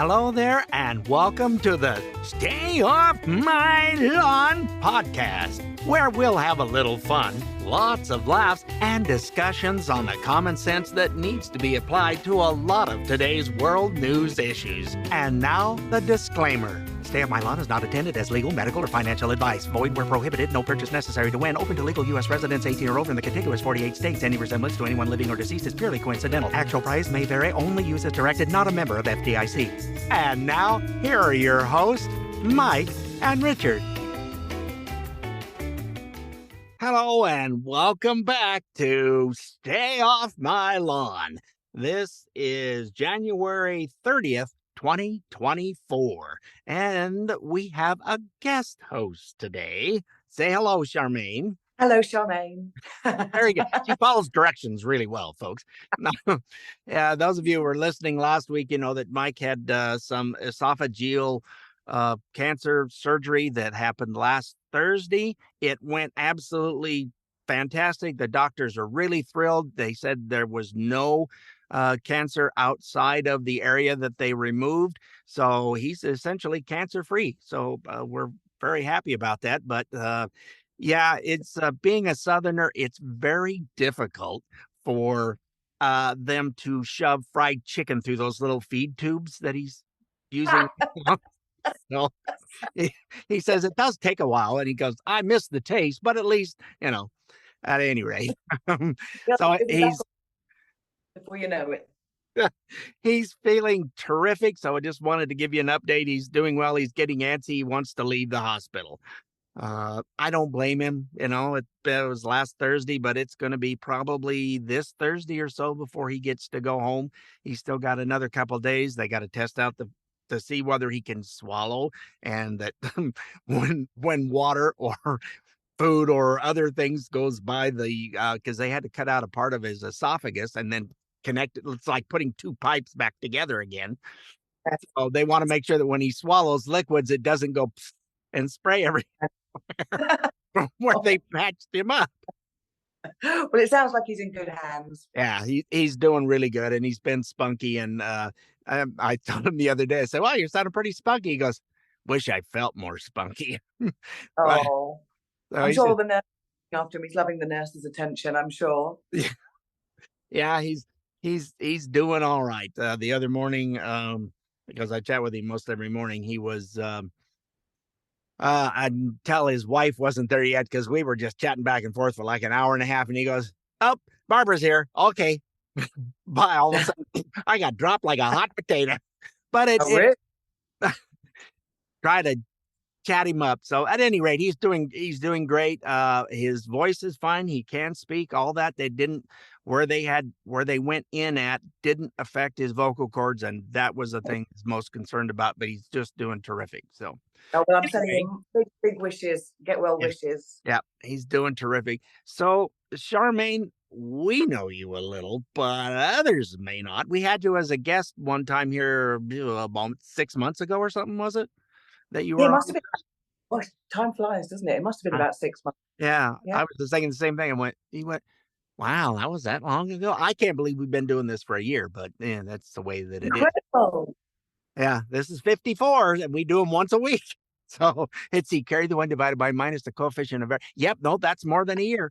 Hello there, and welcome to the Stay Off My Lawn podcast, where we'll have a little fun, lots of laughs, and discussions on the common sense that needs to be applied to a lot of today's world news issues. And now, the disclaimer. Stay Off My Lawn is not intended as legal, medical, or financial advice. Void where prohibited. No purchase necessary to win. Open to legal U.S. residents 18 or over in the contiguous 48 states. Any resemblance to anyone living or deceased is purely coincidental. Actual price may vary. Only use as directed. Not a member of FDIC. And now, here are your hosts, Mike and Richard. Hello and welcome back to Stay Off My Lawn. This is January 30th, 2024, and we have a guest host today. Say hello, Charmaine. Hello, Charmaine. Very good. She follows directions really well, folks. Yeah, those of you who were listening last week, you know that Mike had some esophageal cancer surgery that happened last Thursday. It went absolutely fantastic. The doctors are really thrilled. They said there was no cancer outside of the area that they removed. So he's essentially cancer-free. So we're very happy about that. But yeah, it's being a Southerner, it's very difficult for them to shove fried chicken through those little feed tubes that he's using. So he says it does take a while, and he goes, I miss the taste, but at least, you know, at any rate. So he's, before you know it, he's feeling terrific. So I just wanted to give you an update. He's doing well. He's getting antsy. He wants to leave the hospital. I don't blame him. You know, it was last Thursday, but it's going to be probably this Thursday or so before he gets to go home. He's still got another couple of days. They got to test out to see whether he can swallow, and that when water or food or other things goes by the because they had to cut out a part of his esophagus and then connect it. It's like putting two pipes back together again. So they want to make sure that when he swallows liquids, it doesn't go and spray everywhere where they patched him up. Well, it sounds like he's in good hands. Yeah, he's doing really good, and he's been spunky. And I told him the other day, I said, well, you're sounding pretty spunky. He goes, wish I felt more spunky. Oh, So I'm sure the nurse after him, he's loving the nurse's attention, I'm sure. Yeah, he's doing all right. The other morning, because I chat with him most every morning, he was I'd tell his wife wasn't there yet because we were just chatting back and forth for like an hour and a half, and he goes, oh, Barbara's here. Okay. Bye. All of a sudden, I got dropped like a hot potato. But Really? Try to chat him up. So at any rate, he's doing great. His voice is fine. He can speak. All that they didn't where they went in at didn't affect his vocal cords, and that was the thing he's most concerned about. But he's just doing terrific. So, oh, well, I'm sending him big wishes. Get well wishes. Yeah, he's doing terrific. So, Charmaine, we know you a little, but others may not. We had you as a guest one time here about 6 months ago or something, was it? That you were. Yeah, it must have been. Well, time flies, doesn't it? It must have been about 6 months. Yeah, I was just thinking the same thing. He went, wow, that was that long ago. I can't believe we've been doing this for a year, but yeah, that's the way that it Incredible. is. Yeah, this is 54, and we do them once a week. So it's carry the one divided by minus the coefficient of error. Yep, no, that's more than a year.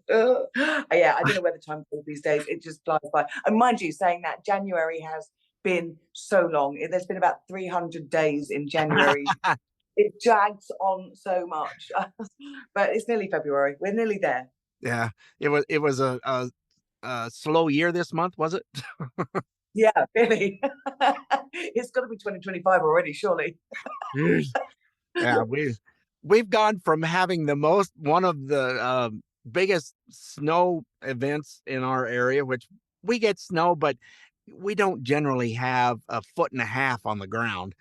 Yeah, I don't know where the time goes these days. It just flies by. And mind you, saying that January has been so long. There's been about 300 days in January. It drags on so much, but it's nearly February. We're nearly there. Yeah, it was a slow year this month, was it? Yeah, really. It's got to be 2025 already, surely. Yeah, we've gone from having one of the biggest snow events in our area, which we get snow, but we don't generally have 1.5 feet on the ground.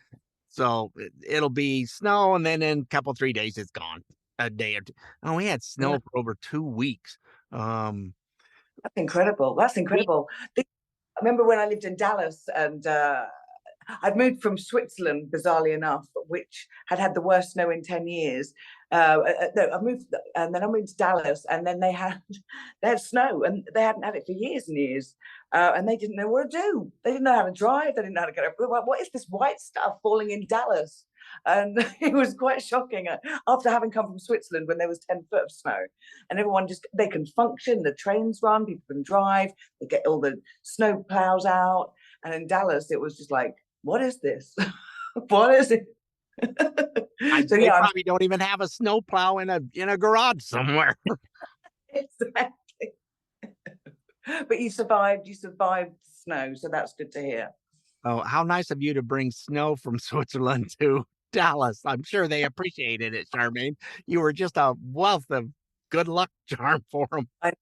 So it'll be snow, and then in a couple 3 days it's gone. A day or two. Oh, we had snow for over 2 weeks. That's incredible. That's incredible. I remember when I lived in Dallas, and I'd moved from Switzerland, bizarrely enough, which had the worst snow in 10 years. No, I moved, and then I moved to Dallas, and then they had snow, and they hadn't had it for years and years, and they didn't know what to do. They didn't know how to drive. They didn't know how to get over. What is this white stuff falling in Dallas? And it was quite shocking after having come from Switzerland when there was 10 foot of snow, and everyone they can function. The trains run, people can drive. They get all the snow plows out, and in Dallas it was just like, what is this? What is it? So they probably don't even have a snowplow in a garage somewhere. Exactly. But you survived the snow, so that's good to hear. Oh, how nice of you to bring snow from Switzerland to Dallas. I'm sure they appreciated it, Charmaine. You were just a wealth of good luck charm for them. I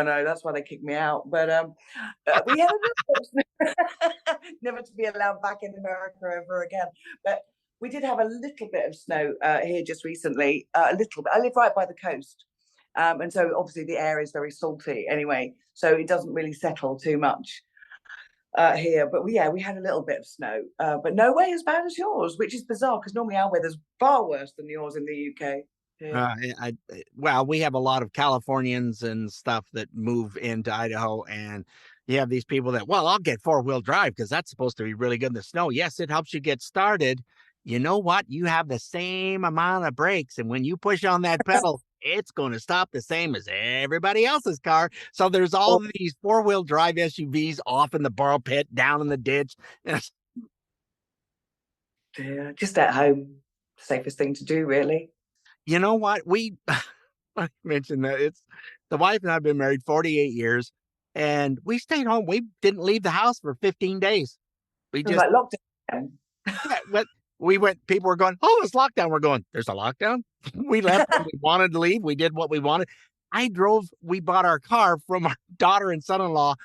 know, that's why they kicked me out. But we had never to be allowed back in America ever again. But we did have a little bit of snow here just recently. A little bit. I live right by the coast, and so obviously the air is very salty anyway, so it doesn't really settle too much here. But we had a little bit of snow, but no way as bad as yours, which is bizarre because normally our weather's far worse than yours in the UK. Well, we have a lot of Californians and stuff that move into Idaho, and you have these people that, well, I'll get 4-wheel drive because that's supposed to be really good in the snow. Yes, it helps you get started. You know what? You have the same amount of brakes, and when you push on that pedal, it's going to stop the same as everybody else's car. So there's all these 4-wheel drive SUVs off in the borrow pit, down in the ditch. Yeah, just at home, safest thing to do, really. You know what? I mentioned that it's the wife and I've been married 48 years, and we stayed home. We didn't leave the house for 15 days. We just like lockdown. But we went. People were going, "Oh, it's lockdown." We're going, "There's a lockdown." We left. We wanted to leave. We did what we wanted. We bought our car from our daughter and son-in-law.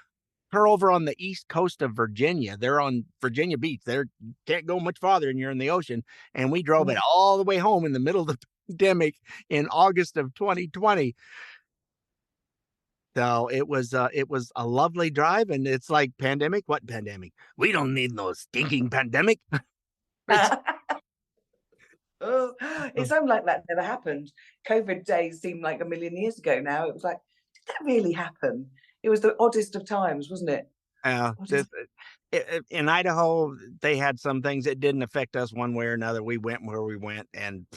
Her over on the east coast of Virginia. They're on Virginia Beach. They can't go much farther, and you're in the ocean. And we drove it all the way home in the middle of the pandemic in August of 2020. So it was a lovely drive, and it's like, pandemic? What pandemic? We don't need no stinking pandemic. Oh, it sounds like that never happened. COVID days seem like a million years ago now. It was like, did that really happen? It was the oddest of times, wasn't it? In Idaho, they had some things that didn't affect us one way or another. We went where we went, and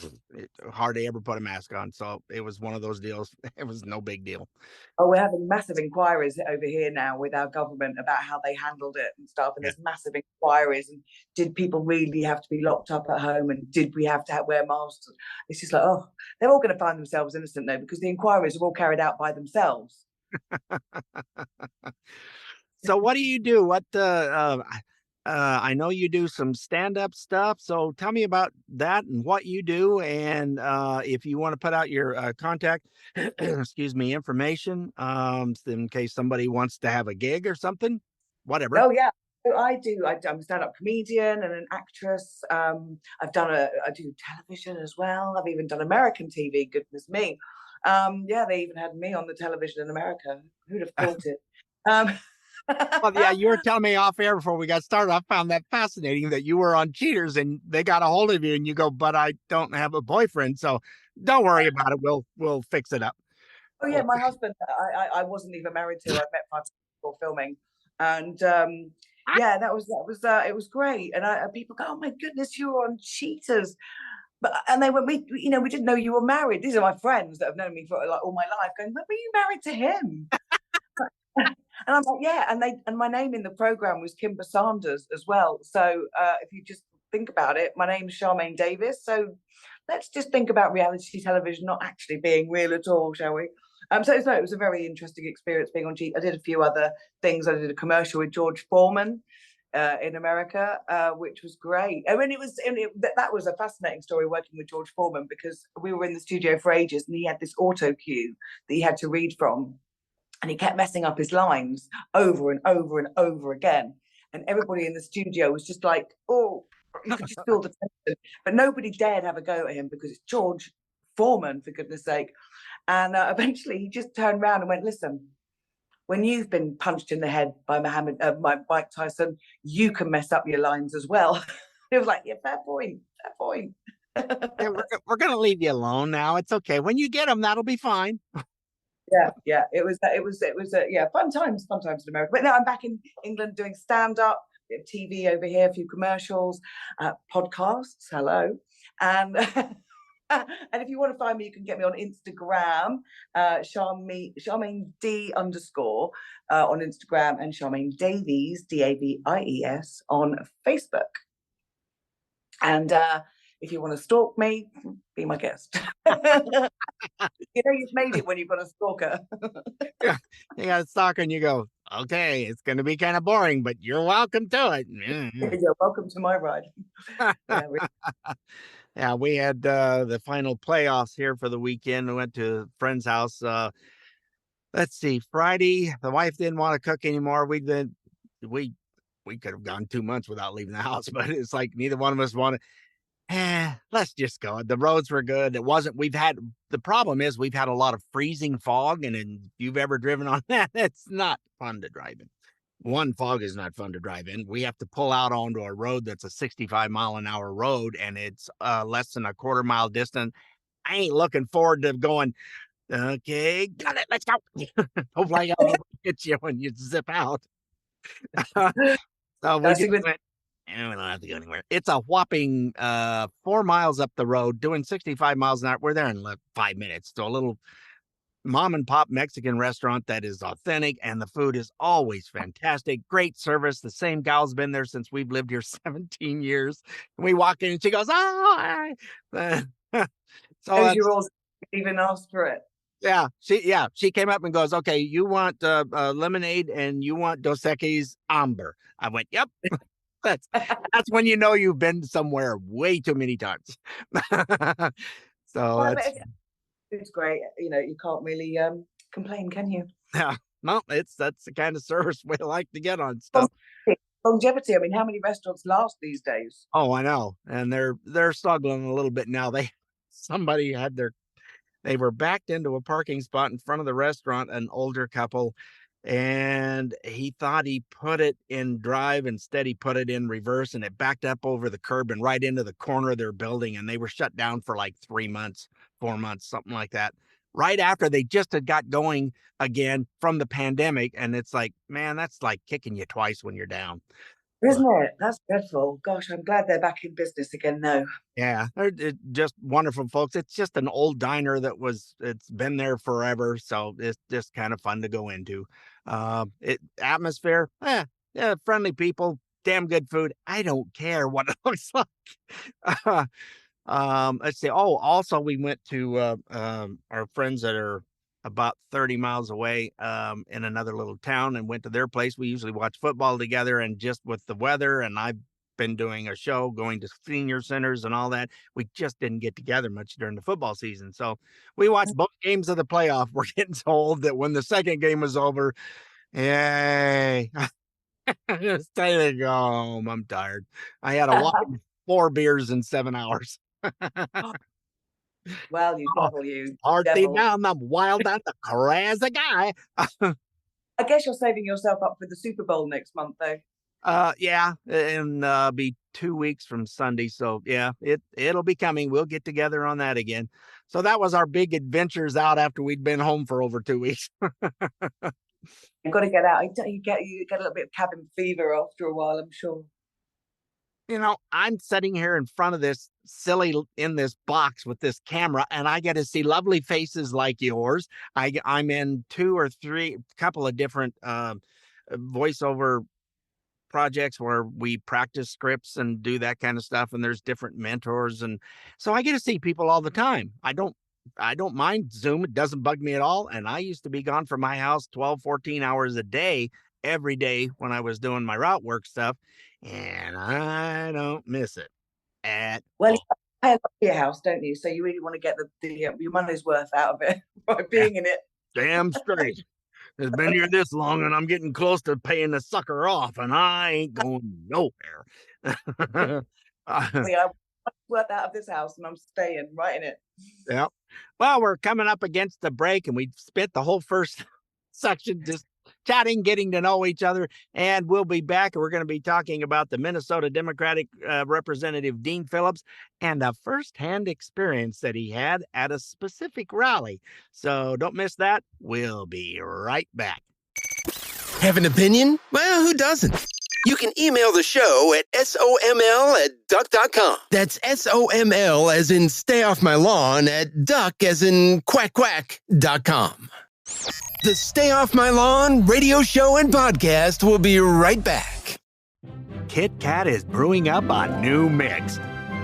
hardly ever put a mask on. So it was one of those deals. It was no big deal. Oh, we're having massive inquiries over here now with our government about how they handled it and stuff. And there's massive inquiries. And did people really have to be locked up at home? And did we have to wear masks? It's just like, oh, they're all going to find themselves innocent though, because the inquiries are all carried out by themselves. So what do you do? I know you do some stand-up stuff. So tell me about that and what you do. And if you want to put out your contact, excuse me, information, in case somebody wants to have a gig or something, whatever. Oh yeah. So I'm a stand-up comedian and an actress. I do television as well. I've even done American TV, goodness me. They even had me on the television in America. Who'd have thought it? Well, yeah, you were telling me off air before we got started. I found that fascinating that you were on Cheaters and they got a hold of you and you go, but I don't have a boyfriend, so don't worry about it. We'll fix it up. Oh yeah, my husband, I wasn't even married to. I met 5 years before filming, and it was great. And people go, oh my goodness, you were on Cheaters. And they went, we didn't know you were married. These are my friends that have known me for like all my life. Going, but were you married to him? And I'm like, yeah. And my name in the program was Kimber Sanders as well. So if you just think about it, my name's Charmaine Davis. So let's just think about reality television not actually being real at all, shall we? So it was a very interesting experience being on Cheat. I did a few other things. I did a commercial with George Foreman in America, which was great. I mean, that was a fascinating story working with George Foreman, because we were in the studio for ages and he had this auto cue that he had to read from, and he kept messing up his lines over and over and over again. And everybody in the studio was just like, oh, you could just feel the tension. But nobody dared have a go at him because it's George Foreman, for goodness sake. And eventually he just turned around and went, listen, when you've been punched in the head by Mike Tyson, you can mess up your lines as well. It was like, yeah, fair point, fair point. Yeah, we're gonna leave you alone now. It's okay. When you get them, that'll be fine. Yeah. It was yeah, fun times in America. But now I'm back in England doing stand up, TV over here, a few commercials, podcasts. Hello, and and if you want to find me, you can get me on Instagram, Charmaine D _ on Instagram, and Charmaine Davies Davies on Facebook. And if you want to stalk me, be my guest. You know you've made it when you've got a stalker. Yeah, you got a stalker and you go, okay, it's going to be kind of boring, but you're welcome to it. You're welcome to my ride. Yeah, Yeah, we had the final playoffs here for the weekend. We went to a friend's house. Let's see, Friday. The wife didn't want to cook anymore. We could have gone 2 months without leaving the house, but it's like neither one of us wanted. Let's just go. The roads were good. The problem is we've had a lot of freezing fog, and if you've ever driven on that, it's not fun to drive in. One, fog is not fun to drive in. We have to pull out onto a road that's a 65-mile-an-hour road, and it's less than a quarter mile distant. I ain't looking forward to going, okay, got it, let's go. Hopefully I don't hit you when you zip out. So we just went, we don't have to go anywhere. It's a whopping 4 miles up the road doing 65 miles an hour. We're there in like 5 minutes. So a little mom and pop Mexican restaurant that is authentic, and the food is always fantastic. Great service. The same gal's been there since we've lived here 17 years. And we walk in and she goes, oh, so you're all even asked for it. She came up and goes, okay, you want lemonade and you want Dos Equis amber. I went, yep. That's when you know you've been somewhere way too many times. So it's great. You know, you can't really complain, can you? Yeah, no, that's the kind of service we like to get on stuff. Longevity. I mean, how many restaurants last these days? Oh, I know, and they're struggling a little bit now. They were backed into a parking spot in front of the restaurant, an older couple, and he thought he put it in drive. Instead, he put it in reverse, and it backed up over the curb and right into the corner of their building. And they were shut down for like 3 months, 4 months, something like that. Right after they just had got going again from the pandemic. And it's like, man, that's like kicking you twice when you're down. Isn't it? That's dreadful. Gosh, I'm glad they're back in business again, though. Yeah, they're just wonderful folks. It's just an old diner it's been there forever. So it's just kind of fun to go into. Atmosphere, yeah, friendly people, damn good food. I don't care what it looks like. Let's see. Oh, also we went to our friends that are about 30 miles away in another little town, and went to their place. We usually watch football together, and just with the weather, and I've been doing a show going to senior centers and all that, we just didn't get together much during the football season. So we watched both games of the playoff. We're getting told that when the second game was over, yay, it's time to go home. I'm tired. I had a whopping 4 beers in 7 hours. Well, you devil, you Party devil. down, I'm wild on the crazy guy. I guess you're saving yourself up for the Super Bowl next month, though. Yeah, and be 2 weeks from Sunday. So yeah, it'll be coming. We'll get together on that again. So that was our big adventures out after we'd been home for over 2 weeks. You've got to get out. You get a little bit of cabin fever after a while, I'm sure. You know, I'm sitting here in front of this in this box with this camera, and I get to see lovely faces like yours. I'm in 2 or 3, couple of different voiceover projects where we practice scripts and do that kind of stuff. And there's different mentors. And so I get to see people all the time. I don't mind Zoom. It doesn't bug me at all. And I used to be gone from my house 12, 14 hours a day, every day when I was doing my route work stuff. And I don't miss it at all. You pay a lot for your house, don't you? So you really want to get your money's worth out of it by being in it. Damn straight. It's been here this long, and I'm getting close to paying the sucker off, and I ain't going nowhere. I worked out of this house, and I'm staying right in it. Yeah. Well, we're coming up against the break, and we spent the whole first section just chatting, getting to know each other. And we'll be back. We're going to be talking about the Minnesota Democratic Representative Dean Phillips and a firsthand experience that he had at a specific rally. So don't miss that. We'll be right back. Have an opinion? Well, who doesn't? You can email the show at soml@duck.com. That's SOML as in stay off my lawn at duck as in quack.com. The Stay Off My Lawn radio show and podcast will be right back. Kit Kat is brewing up a new mix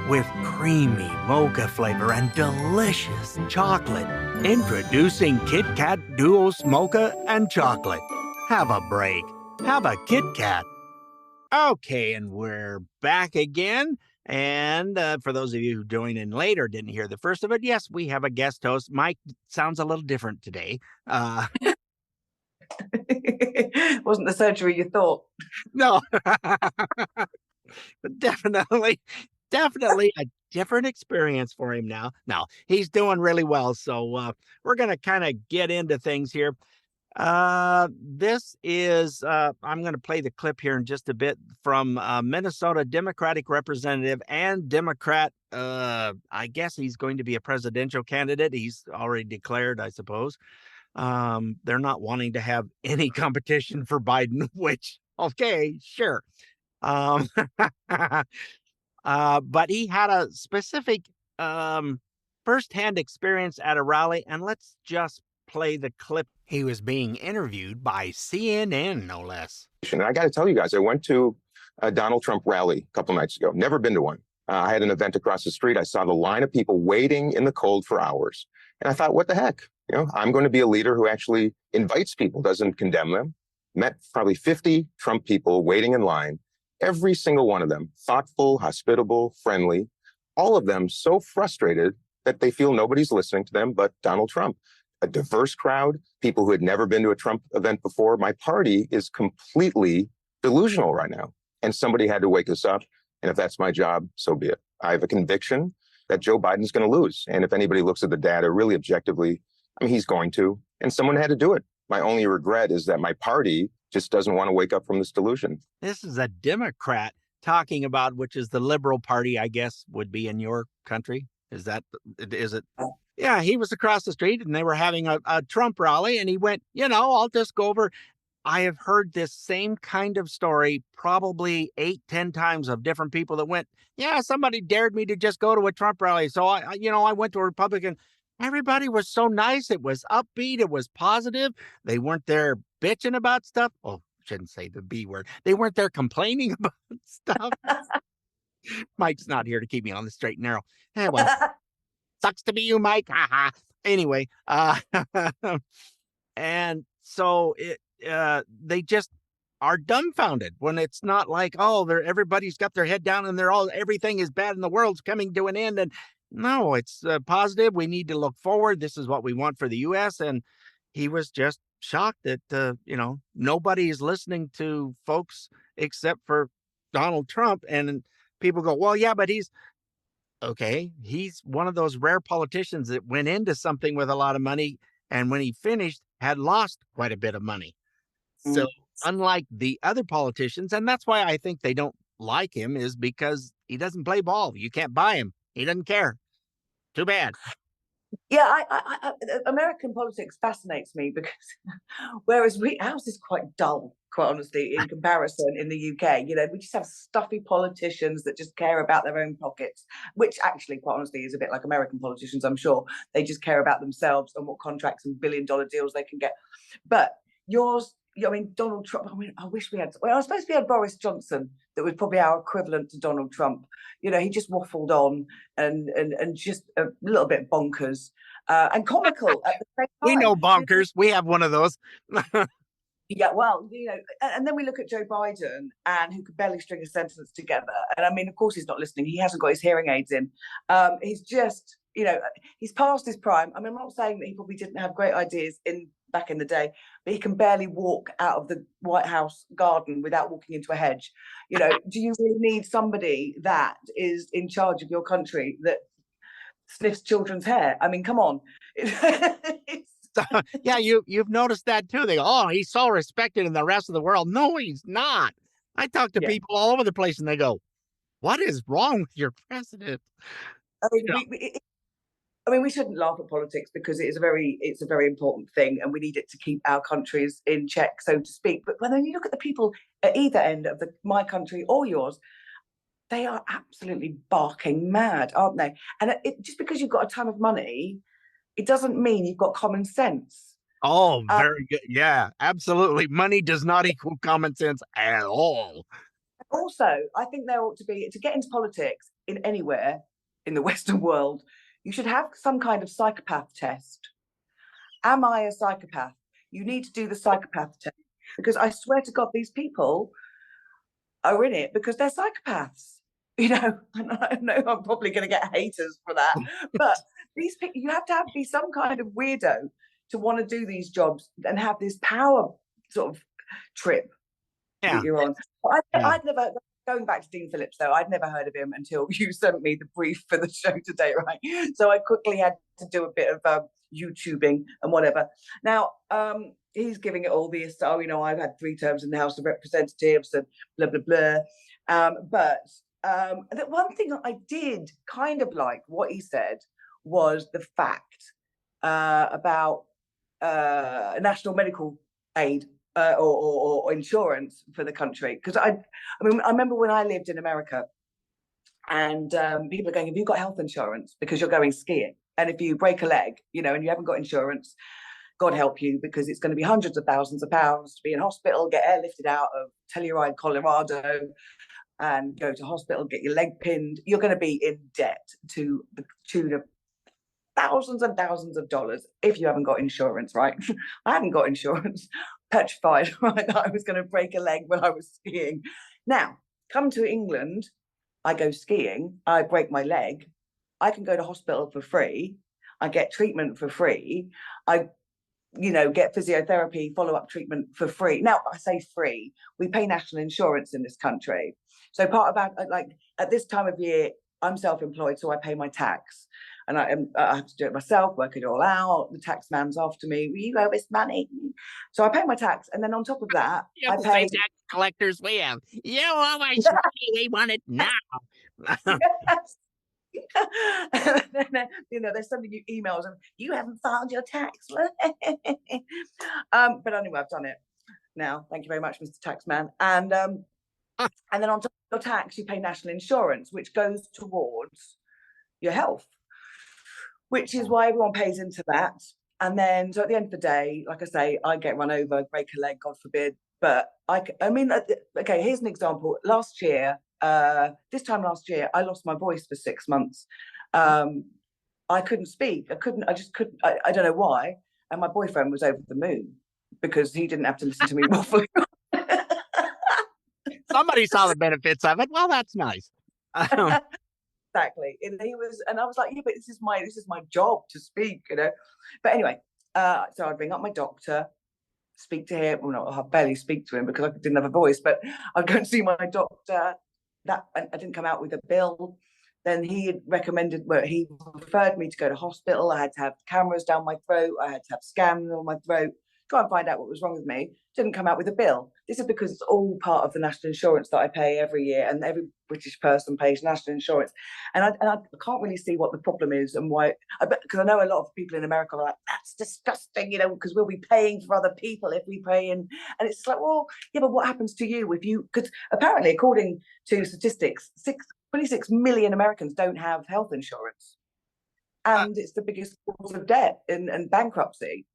with creamy mocha flavor and delicious chocolate. Introducing Kit Kat Duos Mocha and Chocolate. Have a break. Have a Kit Kat. Okay, and we're back again. And for those of you who joined in later, didn't hear the first of it, yes, we have a guest host. Mike sounds a little different today. Wasn't the surgery you thought? No, but definitely a different experience for him now. No, he's doing really well. So we're going to kind of get into things here. This is, I'm going to play the clip here in just a bit from Minnesota Democratic Representative and Democrat. I guess he's going to be a presidential candidate. He's already declared, I suppose. They're not wanting to have any competition for Biden, which, okay, sure. But he had a specific firsthand experience at a rally, and let's just play the clip. He was being interviewed by CNN, no less. And I got to tell you guys, I went to a Donald Trump rally a couple nights ago. Never been to one. I had an event across the street. I saw the line of people waiting in the cold for hours. And I thought, what the heck? You know, I'm going to be a leader who actually invites people, doesn't condemn them. Met probably 50 Trump people waiting in line. Every single one of them, thoughtful, hospitable, friendly. All of them so frustrated that they feel nobody's listening to them but Donald Trump. A diverse crowd, people who had never been to a Trump event before. My party is completely delusional right now. And somebody had to wake us up. And if that's my job, so be it. I have a conviction that Joe Biden's going to lose. And if anybody looks at the data really objectively, I mean, he's going to. And someone had to do it. My only regret is that my party just doesn't want to wake up from this delusion. This is a Democrat talking about, which is the liberal party, I guess, would be in your country. Is it? Yeah, he was across the street and they were having a Trump rally and he went, I'll just go over. I have heard this same kind of story probably 8-10 times of different people that went, yeah, somebody dared me to just go to a Trump rally. So I went to a Republican. Everybody was so nice. It was upbeat. It was positive. They weren't there bitching about stuff. Oh, shouldn't say the B word. They weren't there complaining about stuff. Mike's not here to keep me on the straight and narrow. Anyway. Sucks to be you, Mike. Anyway, and so they just are dumbfounded when it's not like, oh, everybody's got their head down and everything is bad in the world's coming to an end. And no, it's positive. We need to look forward. This is what we want for the U.S. And he was just shocked that nobody is listening to folks except for Donald Trump. And people go, well, yeah, but he's one of those rare politicians that went into something with a lot of money, and when he finished, had lost quite a bit of money. So unlike the other politicians, and that's why I think they don't like him, is because he doesn't play ball. You can't buy him. He doesn't care. Too bad. Yeah, I American politics fascinates me because whereas ours is quite dull, quite honestly, in comparison in the UK. We just have stuffy politicians that just care about their own pockets, which actually, quite honestly, is a bit like American politicians, I'm sure. They just care about themselves and what contracts and billion-dollar deals they can get. But yours, Donald Trump, I wish we had, I suppose we had Boris Johnson, that was probably our equivalent to Donald Trump. He just waffled on and just a little bit bonkers and comical at the same time. We know bonkers. We have one of those. Yeah, well, and then we look at Joe Biden, and who could barely string a sentence together. And of course, he's not listening. He hasn't got his hearing aids in. He's just, he's past his prime. I'm not saying that he probably didn't have great ideas back in the day, but he can barely walk out of the White House garden without walking into a hedge. Do you really need somebody that is in charge of your country that sniffs children's hair? Come on. So, yeah, you've noticed that too. They go, oh, he's so respected in the rest of the world. No, he's not. I talk to Yeah. people all over the place, and they go, "What is wrong with your president?" I mean, Yeah. we shouldn't laugh at politics because it's a very important thing, and we need it to keep our countries in check, so to speak. But when you look at the people at either end of my country or yours, they are absolutely barking mad, aren't they? And just because you've got a ton of money, it doesn't mean you've got common sense. Oh, very good. Yeah, absolutely. Money does not equal common sense at all. Also, I think there ought to be, to get into politics in anywhere in the Western world, you should have some kind of psychopath test. Am I a psychopath? You need to do the psychopath test, because I swear to God, these people are in it because they're psychopaths. You know, and I know I'm probably going to get haters for that, but these people, you have to be some kind of weirdo to want to do these jobs and have this power sort of trip Yeah. that you're on. Yeah. I'd never, going back to Dean Phillips though, I'd never heard of him until you sent me the brief for the show today, right? So I quickly had to do a bit of YouTubing and whatever. Now, he's giving it all this, oh, you know, I've had 3 terms in the House of Representatives and blah, blah, blah. But the one thing that I did kind of like what he said was the fact about national medical aid or insurance for the country. Because I mean, I remember when I lived in America, and people are going, have you got health insurance? Because you're going skiing. And if you break a leg, you know, and you haven't got insurance, God help you, because it's going to be hundreds of thousands of pounds to be in hospital, get airlifted out of Telluride, Colorado, and go to hospital, get your leg pinned. You're going to be in debt to the tune of thousands and thousands of dollars if you haven't got insurance, right? I haven't got insurance, petrified, right, that I was going to break a leg when I was skiing. Now, come to England, I go skiing, I break my leg, I can go to hospital for free, I get treatment for free, I, you know, get physiotherapy, follow-up treatment for free. Now, I say free, we pay national insurance in this country. So part about, like, at this time of year, I'm self-employed, so I pay my tax. And I have to do it myself, work it all out. The tax man's after me, you owe us money. So I pay my tax. And then on top of that, You have I the pay... same tax collectors we have. You owe us money, we want it now. Yes. And then, you know, they're sending you emails and you haven't filed your tax. But anyway, I've done it now. Thank you very much, Mr. Taxman. And then on top of your tax, you pay national insurance, which goes towards your health, which is why everyone pays into that. And then, so at the end of the day, like I say, I get run over, break a leg, God forbid. But I mean, okay, here's an example. Last year, this time last year, I lost my voice for 6 months. I couldn't speak. I just couldn't. I don't know why. And my boyfriend was over the moon because he didn't have to listen to me waffle. Somebody saw the benefits of it. Well, that's nice. Exactly. And I was like, yeah, but this is my job to speak, you know. But anyway, so I'd ring up my doctor, speak to him. Well, no, I barely speak to him because I didn't have a voice, but I'd go and see my doctor. That I didn't come out with a bill. Then he he referred me to go to hospital. I had to have cameras down my throat. I had to have scans on my throat, try and find out what was wrong with me. Didn't come out with a bill. This is because it's all part of the national insurance that I pay every year, and every British person pays national insurance. And I can't really see what the problem is and why. Because I know a lot of people in America are like, that's disgusting, you know, because we'll be paying for other people if we pay in. And it's like, well, yeah, but what happens to you if you? Because apparently, according to statistics, 26 million Americans don't have health insurance, and it's the biggest cause of debt and bankruptcy.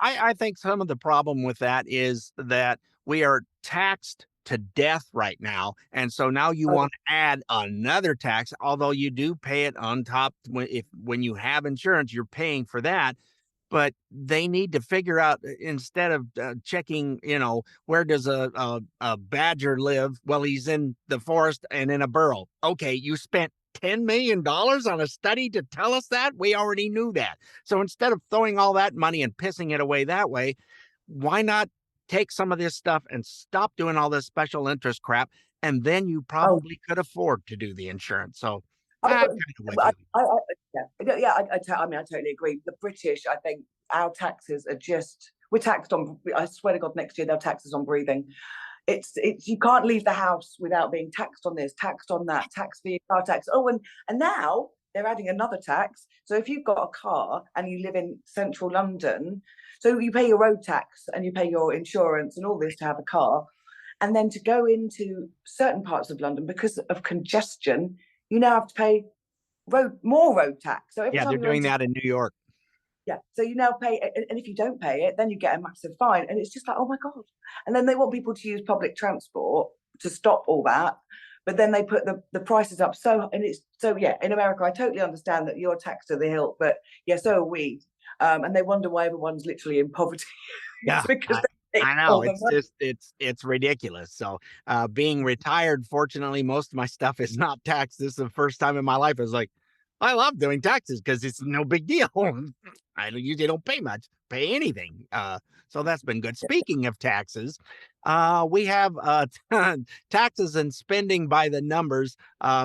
I think some of the problem with that is that we are taxed to death right now. And so now you want to add another tax, although you do pay it on top. When you have insurance, you're paying for that. But they need to figure out, instead of checking, you know, where does a badger live? Well, he's in the forest and in a burrow. Okay, you spent $10 million on a study to tell us that? We already knew that. So instead of throwing all that money and pissing it away that way, why not take some of this stuff and stop doing all this special interest crap? And then you probably could afford to do the insurance. So I'm kind of with you. I mean, I totally agree. The British, I think, our taxes are just, we're taxed on, I swear to God, next year they'll tax us on breathing. It's you can't leave the house without being taxed on this, taxed on that, tax for your car tax. Oh, and now they're adding another tax. So if you've got a car and you live in central London, so you pay your road tax and you pay your insurance and all this to have a car. And then to go into certain parts of London, because of congestion, you now have to pay more road tax. So every Yeah, time they're doing that in New York. yeah, so you now pay, and if you don't pay it, then you get a massive fine. And it's just like, oh my God. And then they want people to use public transport to stop all that. But then they put the prices up. Yeah, in America, I totally understand that you're taxed to the hilt, but yeah, so are we. And they wonder why everyone's literally in poverty. Yeah, because I know, it's ridiculous. So being retired, fortunately, most of my stuff is not taxed. This is the first time in my life I was like, I love doing taxes because it's no big deal. I usually don't pay anything. So that's been good. Speaking of taxes, we have taxes and spending by the numbers.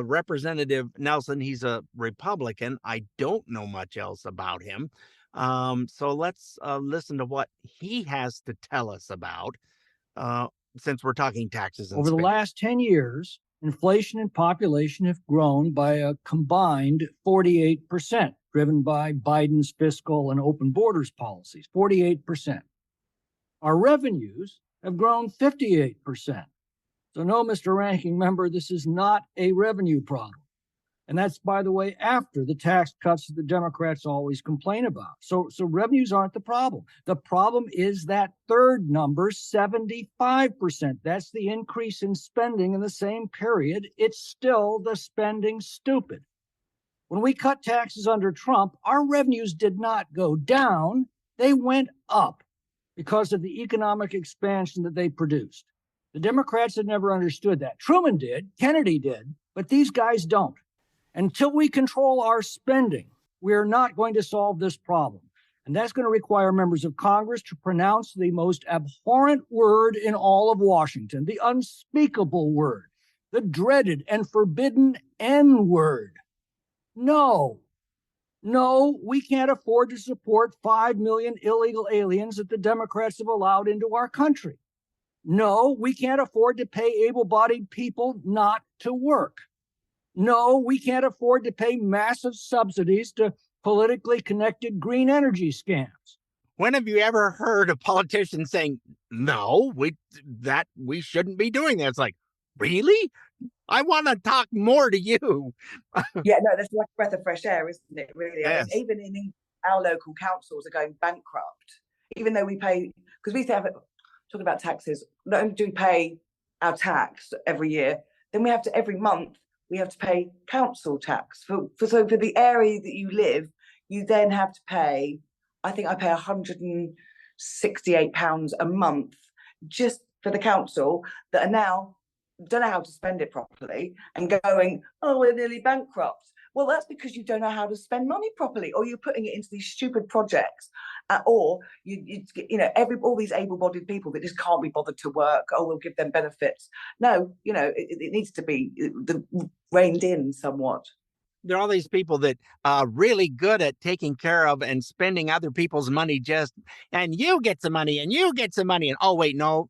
Representative Nelson, he's a Republican. I don't know much else about him. So let's listen to what he has to tell us about, since we're talking taxes and over the spending. last 10 years. Inflation and population have grown by a combined 48%, driven by Biden's fiscal and open borders policies, 48%. Our revenues have grown 58%. So no, Mr. Ranking Member, this is not a revenue problem. And that's, by the way, after the tax cuts that the Democrats always complain about. So revenues aren't the problem. The problem is that third number, 75%. That's the increase in spending in the same period. It's still the spending stupid. When we cut taxes under Trump, our revenues did not go down. They went up because of the economic expansion that they produced. The Democrats had never understood that. Truman did, Kennedy did, but these guys don't. Until we control our spending, we are not going to solve this problem. And that's going to require members of Congress to pronounce the most abhorrent word in all of Washington, the unspeakable word, the dreaded and forbidden N-word. No, we can't afford to support 5 million illegal aliens that the Democrats have allowed into our country. No, we can't afford to pay able-bodied people not to work. No, we can't afford to pay massive subsidies to politically connected green energy scams. When have you ever heard a politician saying, no, we shouldn't be doing that? It's like, really? I want to talk more to you. Yeah, no, that's like a breath of fresh air, isn't it, really? Yes. I mean, even in our local councils are going bankrupt, even though we pay, because we have, talking about taxes, not only do we pay our tax every year, then we have to, every month, we have to pay council tax. So for the area that you live, you then have to pay, I think I pay £168 a month just for the council that are now, don't know how to spend it properly and going, oh, we're nearly bankrupt. Well, that's because you don't know how to spend money properly, or you're putting it into these stupid projects, or you know, all these able-bodied people that just can't be bothered to work. Oh, we'll give them benefits. No, you know, it needs to be reined in somewhat. There are all these people that are really good at taking care of and spending other people's money, and you get some money and you get some money, and oh wait, no,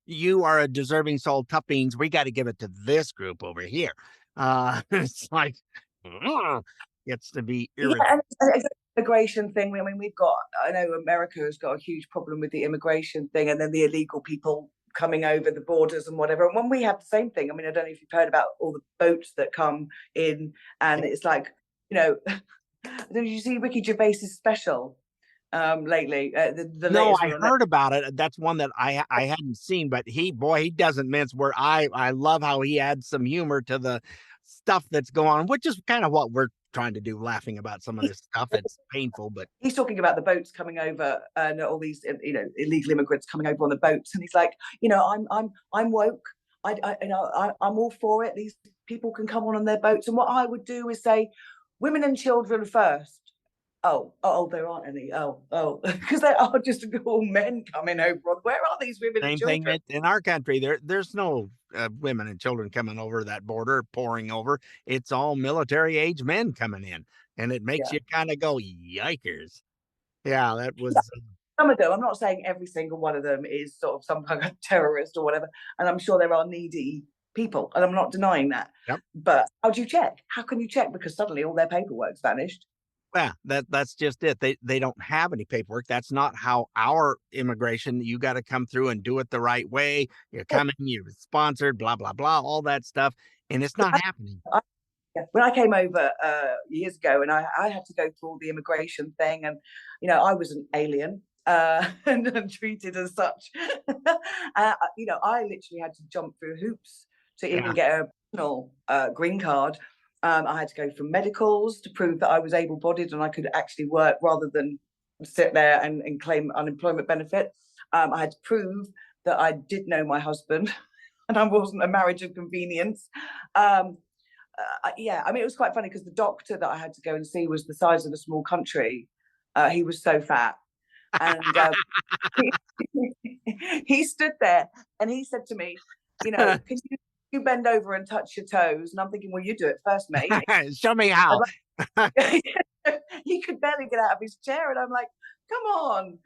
you are a deserving soul, tough beans. We got to give it to this group over here. It's like, gets to be irritating. Yeah, and immigration thing. I mean, I know America has got a huge problem with the immigration thing, and then the illegal people coming over the borders and whatever. And when we have the same thing, I mean, I don't know if you've heard about all the boats that come in, and it's like, you know, did you see Ricky Gervais's special lately? No, I heard about it. That's one that I hadn't seen, but he doesn't mince words. I love how he adds some humor to the stuff that's going on, which is kind of what we're trying to do, laughing about some of this stuff. It's painful, but he's talking about the boats coming over and all these, you know, illegal immigrants coming over on the boats, and he's like, you know, I'm woke. I'm all for it. These people can come on their boats, and what I would do is say, women and children first. Oh, there aren't any. Because there are just all men coming over. Where are these women and children? Same thing in our country. There's no women and children coming over that border, pouring over. It's all military age men coming in, and it makes you kind of go, yikers. Yeah, that was. Some of them, I'm not saying every single one of them is sort of some kind of terrorist or whatever, and I'm sure there are needy people, and I'm not denying that. Yep. But how do you check? How can you check? Because suddenly all their paperwork's vanished. Yeah, that's just it. They don't have any paperwork. That's not how our immigration. You got to come through and do it the right way. You're coming, you're sponsored, blah blah blah, all that stuff, and it's not happening. When I came over years ago, and I had to go through all the immigration thing, and I was an alien and treated as such. I literally had to jump through hoops to even get a personal green card. I had to go for medicals to prove that I was able-bodied and I could actually work rather than sit there and claim unemployment benefit. I had to prove that I did know my husband and I wasn't a marriage of convenience. It was quite funny because the doctor that I had to go and see was the size of a small country. He was so fat. And he stood there and he said to me, can you bend over and touch your toes? And I'm thinking, well, you do it first, mate. Show me how. He could barely get out of his chair. And I'm like, come on,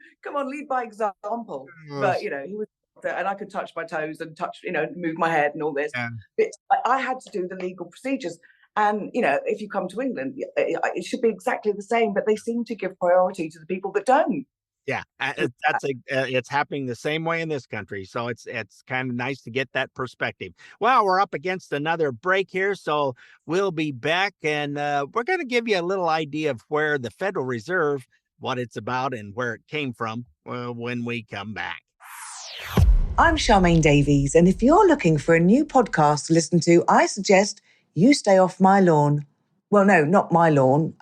lead by example. But, he was, and I could touch my toes and move my head and all this. Yeah. But I had to do the legal procedures. And, if you come to England, it should be exactly the same, but they seem to give priority to the people that don't. Yeah, it's happening the same way in this country. So it's kind of nice to get that perspective. Well, we're up against another break here, so we'll be back, and we're going to give you a little idea of where the Federal Reserve, what it's about, and where it came from when we come back. I'm Charmaine Davies, and if you're looking for a new podcast to listen to, I suggest you stay off my lawn. Well, no, not my lawn.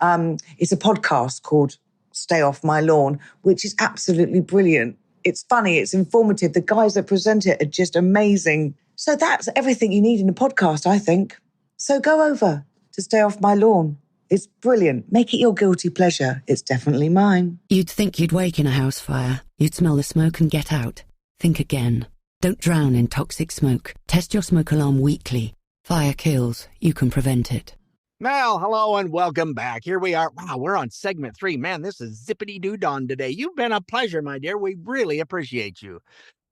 It's a podcast called Stay Off My Lawn, which is absolutely brilliant. It's funny, it's informative. The guys that present it are just amazing. So that's everything you need in a podcast, I think. So go over to Stay Off My Lawn. It's brilliant. Make it your guilty pleasure. It's definitely mine. You'd think you'd wake in a house fire. You'd smell the smoke and get out. Think again. Don't drown in toxic smoke. Test your smoke alarm weekly. Fire kills. You can prevent it. Well, hello and welcome back. Here we are. Wow, we're on segment 3. Man, this is zippity-doo-don today. You've been a pleasure, my dear. We really appreciate you.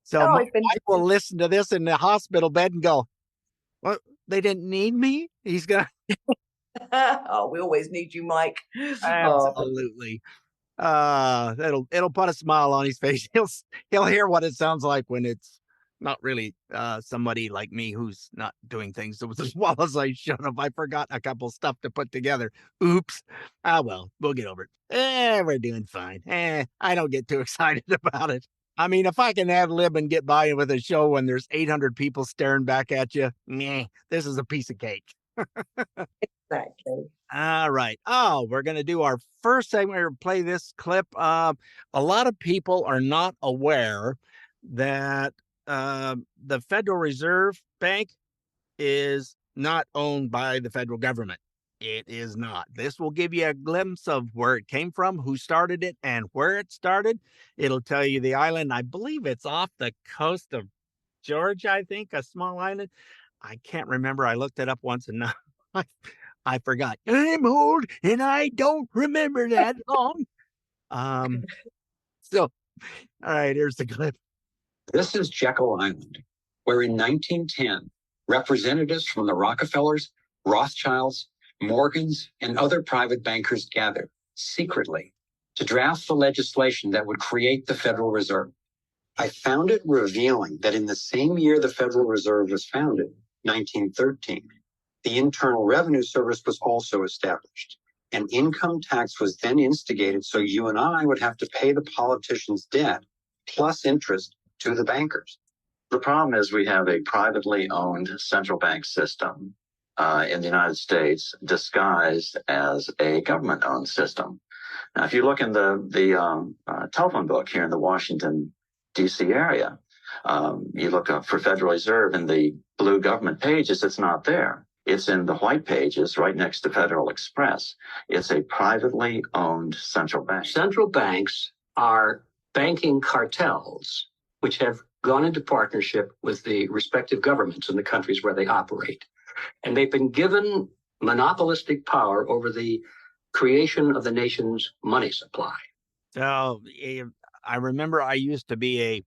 So Mike will listen to this in the hospital bed and go, well, they didn't need me? He's going to... Oh, we always need you, Mike. Absolutely. It'll put a smile on his face. He'll hear what it sounds like when it's not really somebody like me who's not doing things as well as I should have. I forgot a couple stuff to put together. Oops. Well, we'll get over it. We're doing fine. I don't get too excited about it. I mean, if I can ad-lib and get by with a show when there's 800 people staring back at you, this is a piece of cake. Exactly. All right. Oh, we're going to do our first segment. We're going to play this clip. A lot of people are not aware that the Federal Reserve Bank is not owned by the federal government. It is not. This will give you a glimpse of where it came from, who started it, and where it started. It'll tell you the island. I believe it's off the coast of Georgia, I think, a small island. I can't remember. I looked it up once and now I forgot. I'm old and I don't remember that long. So, all right, here's the clip. This is Jekyll Island, where in 1910, representatives from the Rockefellers, Rothschilds, Morgans, and other private bankers gathered secretly to draft the legislation that would create the Federal Reserve. I found it revealing that in the same year the Federal Reserve was founded, 1913, the Internal Revenue Service was also established. An income tax was then instigated so you and I would have to pay the politicians' debt plus interest to the bankers. The problem is we have a privately owned central bank system in the United States disguised as a government-owned system. Now, if you look in the telephone book here in the Washington, D.C. area, you look up for Federal Reserve in the blue government pages, it's not there. It's in the white pages right next to Federal Express. It's a privately owned central bank. Central banks are banking cartels which have gone into partnership with the respective governments in the countries where they operate. And they've been given monopolistic power over the creation of the nation's money supply. So I remember I used to be a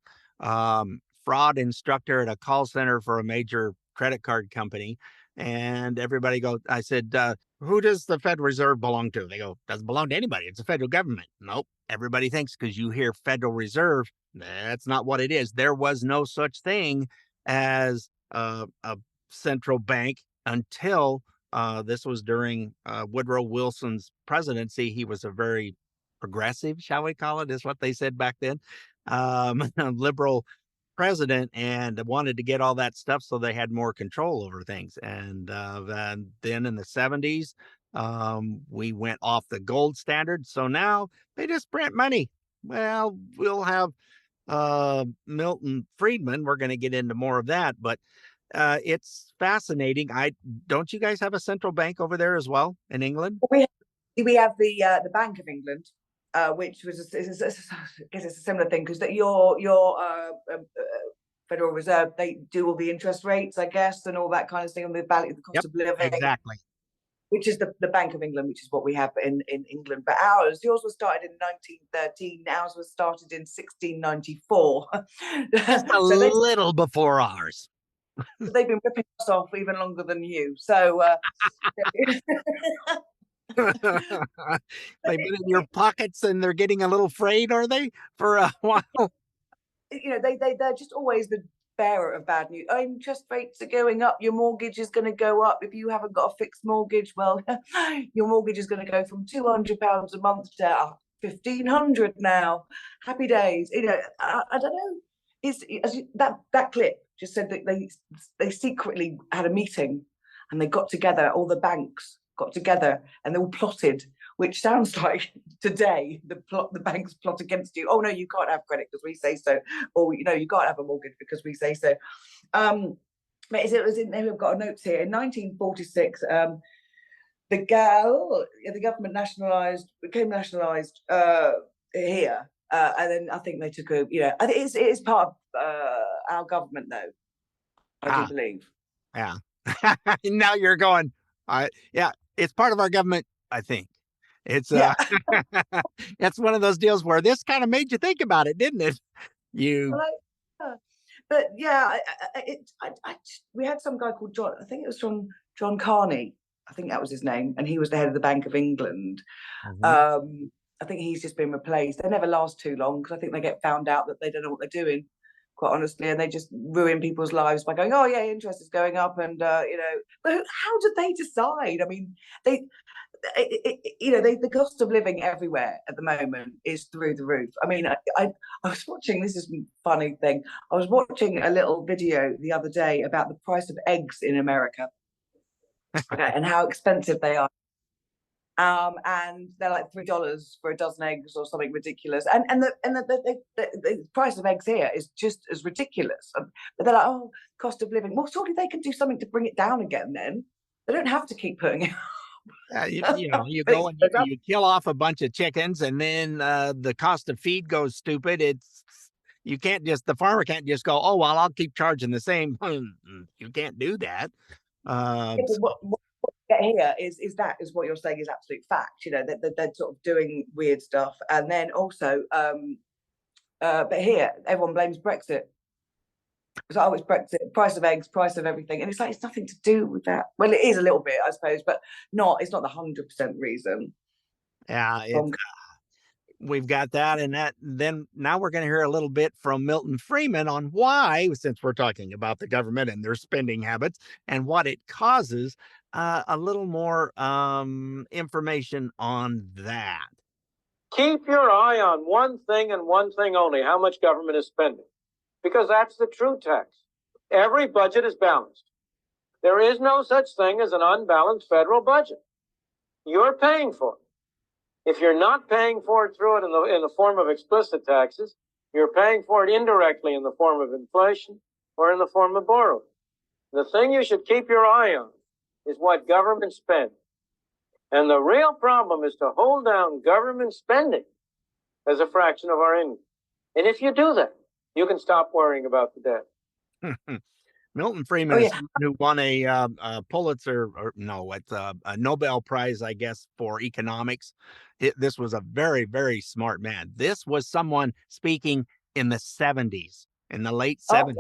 fraud instructor at a call center for a major credit card company. And everybody goes, I said, who does the Federal Reserve belong to? They go, doesn't belong to anybody. It's the federal government. Nope. Everybody thinks because you hear Federal Reserve, that's not what it is. There was no such thing as a central bank until this was during Woodrow Wilson's presidency. He was a very progressive, shall we call it, is what they said back then, liberal president, and wanted to get all that stuff so they had more control over things. And then in the 70s, we went off the gold standard. So now they just print money. Well, we'll have Milton Friedman. We're going to get into more of that, but it's fascinating. Don't you guys have a central bank over there as well in England? We have the Bank of England, which was I guess it's a similar thing, because that your Federal Reserve, they do all the interest rates, I guess, and all that kind of thing, and the value, the cost of living, exactly. Which is the Bank of England, which is what we have in England. But yours was started in 1913. Ours was started in 1694. Just a little before ours. They've been ripping us off even longer than you. So they've been in your pockets and they're getting a little frayed, are they, for a while? They're just always the bearer of bad news. Interest rates are going up. Your mortgage is going to go up. If you haven't got a fixed mortgage, well, your mortgage is going to go from £200 a month to £1,500 now. Happy days. I don't know. It's that clip just said that they secretly had a meeting and they got together. All the banks got together and they all plotted, which sounds like today the banks plot against you. Oh no, you can't have credit because we say so, or you can't have a mortgage because we say so. But it was in there. We've got a note here in 1946. The government became nationalised here, and then I think they took I think it is part of our government, though. I do believe. Yeah. Now you're going. Yeah, it's part of our government, I think. It's it's one of those deals where this kind of made you think about it, didn't it? But yeah, we had some guy called John. I think it was John Carney. I think that was his name, and he was the head of the Bank of England. Mm-hmm. I think he's just been replaced. They never last too long because I think they get found out that they don't know what they're doing, quite honestly, and they just ruin people's lives by going, oh yeah, interest is going up, and but how did they decide? I mean, the cost of living everywhere at the moment is through the roof. I mean, I was watching, this is a funny thing, I was watching a little video the other day about the price of eggs in America and how expensive they are. And they're like $3 for a dozen eggs or something ridiculous. And the price of eggs here is just as ridiculous. But they're like, oh, cost of living. Well, surely they can do something to bring it down again then. They don't have to keep putting it up. You go and you kill off a bunch of chickens, and then the cost of feed goes stupid. The farmer can't just go, oh, well, I'll keep charging the same. You can't do that. What we get here is what you're saying is absolute fact. They're sort of doing weird stuff, and then also, but here everyone blames Brexit. So it's Brexit, price of eggs, price of everything, and it's like it's nothing to do with that. Well, it is a little bit, I suppose, but it's not the 100% reason. Yeah, we've got that, and then now we're going to hear a little bit from Milton Friedman on why, since we're talking about the government and their spending habits and what it causes, a little more information on that. Keep your eye on one thing and one thing only: how much government is spending. Because that's the true tax. Every budget is balanced. There is no such thing as an unbalanced federal budget. You're paying for it. If you're not paying for it through it in the form of explicit taxes, you're paying for it indirectly in the form of inflation or in the form of borrowing. The thing you should keep your eye on is what government spends. And the real problem is to hold down government spending as a fraction of our income. And if you do that, you can stop worrying about the debt. Milton Friedman Oh, is yeah. someone who won a Pulitzer, or no, it's a Nobel Prize, I guess, for economics. This was a very, very smart man. This was someone speaking in the 70s, in the late Oh, 70s.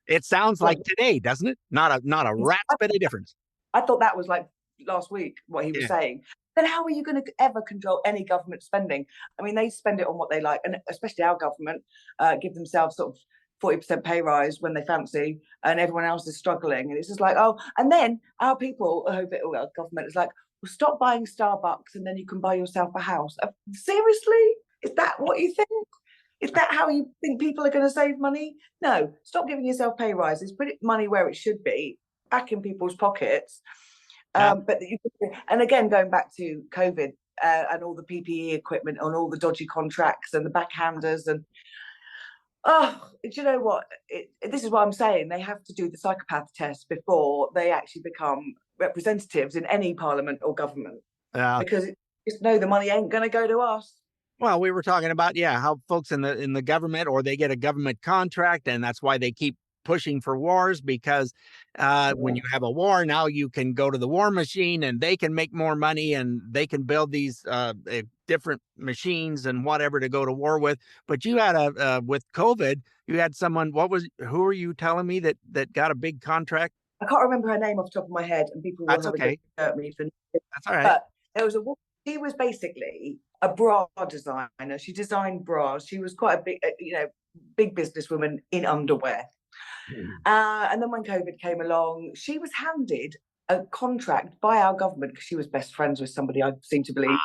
It sounds like today, doesn't it? Not a rat's bit of difference. I thought that was like last week, what he was Yeah. saying. Then how are you going to ever control any government spending? I mean, they spend it on what they like, and especially our government give themselves sort of 40% pay rise when they fancy, and everyone else is struggling. And it's just like, oh, and then our people, well, government is like, well, stop buying Starbucks and then you can buy yourself a house. Seriously? Is that what you think? Is that how you think people are going to save money? No, stop giving yourself pay rises, put money where it should be, back in people's pockets. But and again, going back to COVID and all the PPE equipment and all the dodgy contracts and the backhanders and do you know what? This is what I'm saying. They have to do the psychopath test before they actually become representatives in any parliament or government. Because just know the money ain't going to go to us. Well, we were talking about, how folks in the government, or they get a government contract, and that's why they keep pushing for wars, because when you have a war, now you can go to the war machine and they can make more money and they can build these different machines and whatever to go to war with. But you had with COVID, you had someone, who were you telling me that got a big contract? I can't remember her name off the top of my head, and people will That's have okay. a go at me for That's all right. But there was a woman, she was basically a bra designer. She designed bras. She was quite a big, big businesswoman in underwear. And then when COVID came along, she was handed a contract by our government, because she was best friends with somebody, I seem to believe,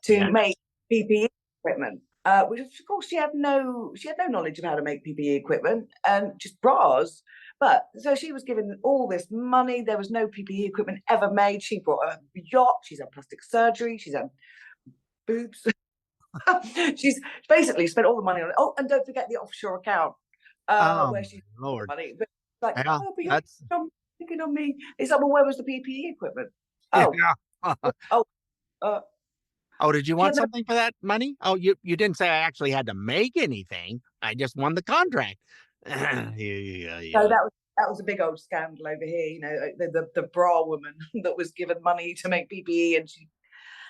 to make PPE equipment. Which of course she had no knowledge of how to make PPE equipment, and just bras. But so she was given all this money. There was no PPE equipment ever made. She brought a yacht. She's had plastic surgery. She's had boobs. She's basically spent all the money on it. Oh, and don't forget the offshore account where she's Lord. money. But like, Yeah, but you're picking on me. It's like, well, where was the PPE equipment? Oh, did you want something for that money? Oh, you didn't say I actually had to make anything. I just won the contract. Yeah. So that was a big old scandal over here. The bra woman that was given money to make PPE, and she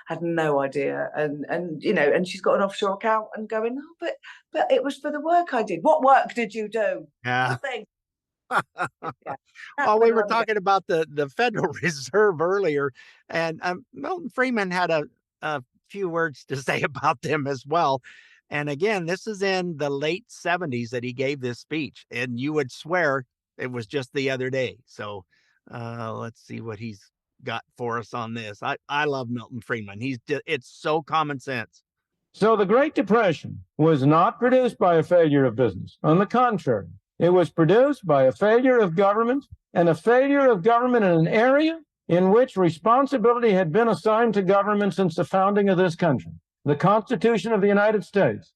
had no idea. And she's got an offshore account and going, but it was for the work I did. What work did you do? Yeah. Nothing. Well, we were talking about the Federal Reserve earlier, and Milton Friedman had a few words to say about them as well. And again, this is in the late 70s that he gave this speech, and you would swear it was just the other day. So let's see what he's got for us on this. I love Milton Friedman. It's so common sense. So the Great Depression was not produced by a failure of business. On the contrary, it was produced by a failure of government, and a failure of government in an area in which responsibility had been assigned to government since the founding of this country. The Constitution of the United States.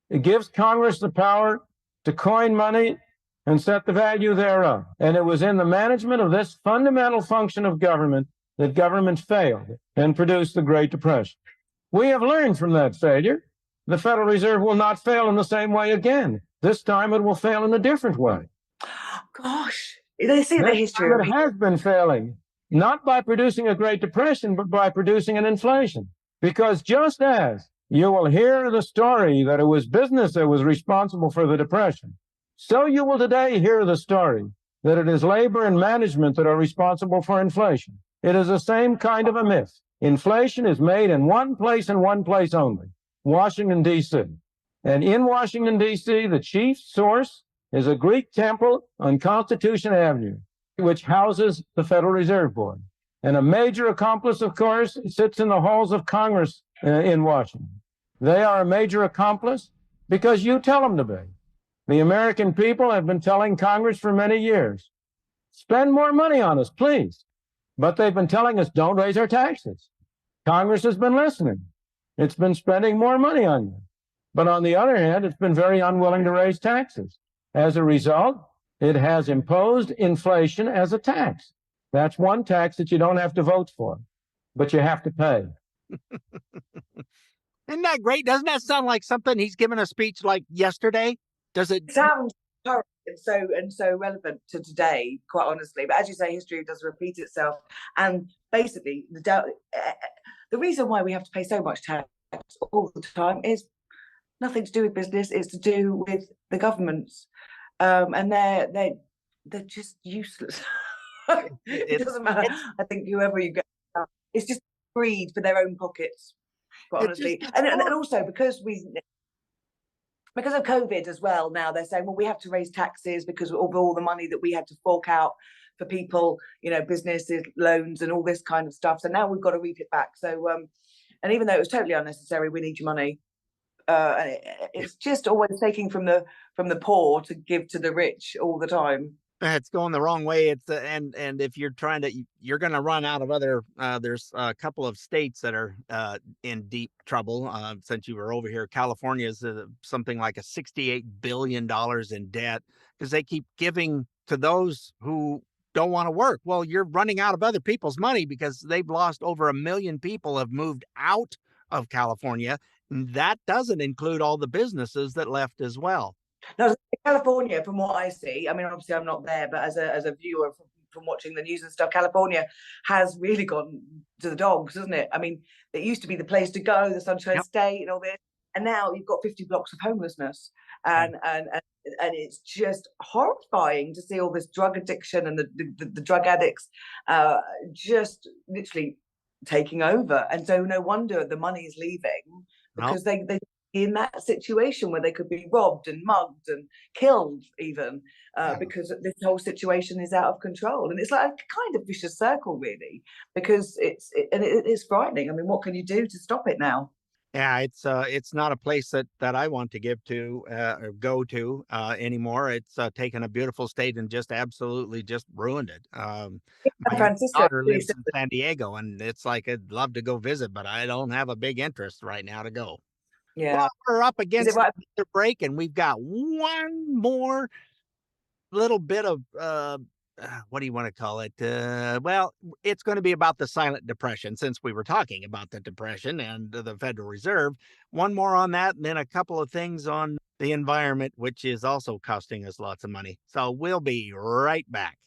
It gives Congress the power to coin money and set the value thereof. And it was in the management of this fundamental function of government that government failed and produced the Great Depression. We have learned from that failure. The Federal Reserve will not fail in the same way again. This time it will fail in a different way. Gosh, they see the history. It has been failing, not by producing a Great Depression, but by producing an inflation. Because just as you will hear the story that it was business that was responsible for the Depression, so you will today hear the story that it is labor and management that are responsible for inflation. It is the same kind of a myth. Inflation is made in one place and one place only, Washington, D.C. And in Washington, D.C., the chief source is a Greek temple on Constitution Avenue, which houses the Federal Reserve Board. And a major accomplice, of course, sits in the halls of Congress in Washington. They are a major accomplice because you tell them to be. The American people have been telling Congress for many years, spend more money on us, please. But they've been telling us, don't raise our taxes. Congress has been listening. It's been spending more money on you. But on the other hand, it's been very unwilling to raise taxes. As a result, it has imposed inflation as a tax. That's one tax that you don't have to vote for, but you have to pay. Isn't that great? Doesn't that sound like something he's given a speech like yesterday? Does it? Sounds and so relevant to today, quite honestly. But as you say, history does repeat itself, and basically the reason why we have to pay so much tax all the time is nothing to do with business. It's to do with the governments, and they're just useless. It doesn't matter. I think whoever you get, it's just greed for their own pockets, quite honestly. And also because of COVID as well, now they're saying, well, we have to raise taxes because of all the money that we had to fork out for people, businesses, loans, and all this kind of stuff. So now we've got to reap it back. So, and even though it was totally unnecessary, we need your money. And it's just always taking from the poor to give to the rich all the time. It's going the wrong way. It's and if you're you're going to run out of other. There's a couple of states that are in deep trouble. Since you were over here, California is something like $68 billion in debt because they keep giving to those who don't want to work. Well, you're running out of other people's money because they've lost over 1 million people have moved out of California. That doesn't include all the businesses that left as well. Now, California, from what I see, I mean, obviously I'm not there, but as a viewer from watching the news and stuff, California has really gone to the dogs, isn't it? I mean, it used to be the place to go, the Sunshine State and all this, and now you've got 50 blocks of homelessness, and it's just horrifying to see all this drug addiction and the drug addicts just literally taking over. And so no wonder the money is leaving, because they in that situation where they could be robbed and mugged and killed even because this whole situation is out of control. And it's like a kind of vicious circle, really, because it's frightening. I mean, what can you do to stop it now? Yeah, it's not a place that I want to give to or go to anymore. It's taken a beautiful state and just absolutely just ruined it. My daughter lives in San Diego, and it's like I'd love to go visit, but I don't have a big interest right now to go. Yeah, well, we're up against the break, and we've got one more little bit of what do you want to call it? Well, it's going to be about the silent depression, since we were talking about the depression and the Federal Reserve. One more on that, and then a couple of things on the environment, which is also costing us lots of money. So we'll be right back.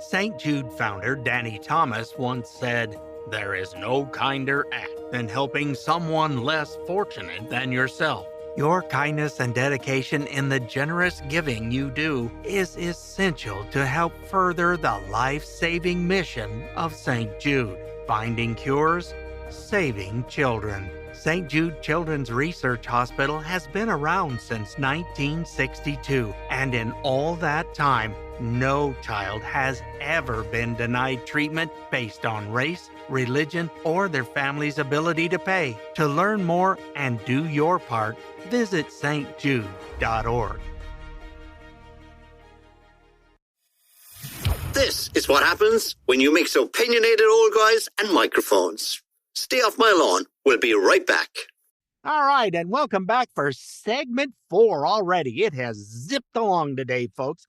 St. Jude founder Danny Thomas once said, "There is no kinder act than helping someone less fortunate than yourself. Your kindness and dedication in the generous giving you do is essential to help further the life-saving mission of St. Jude, finding cures, saving children." St. Jude Children's Research Hospital has been around since 1962, and in all that time, no child has ever been denied treatment based on race, religion, or their family's ability to pay. To learn more and do your part, visit stjude.org. This is what happens when you mix opinionated old guys and microphones. Stay off my lawn. We'll be right back. All right, and welcome back for segment 4 already. It has zipped along today, folks.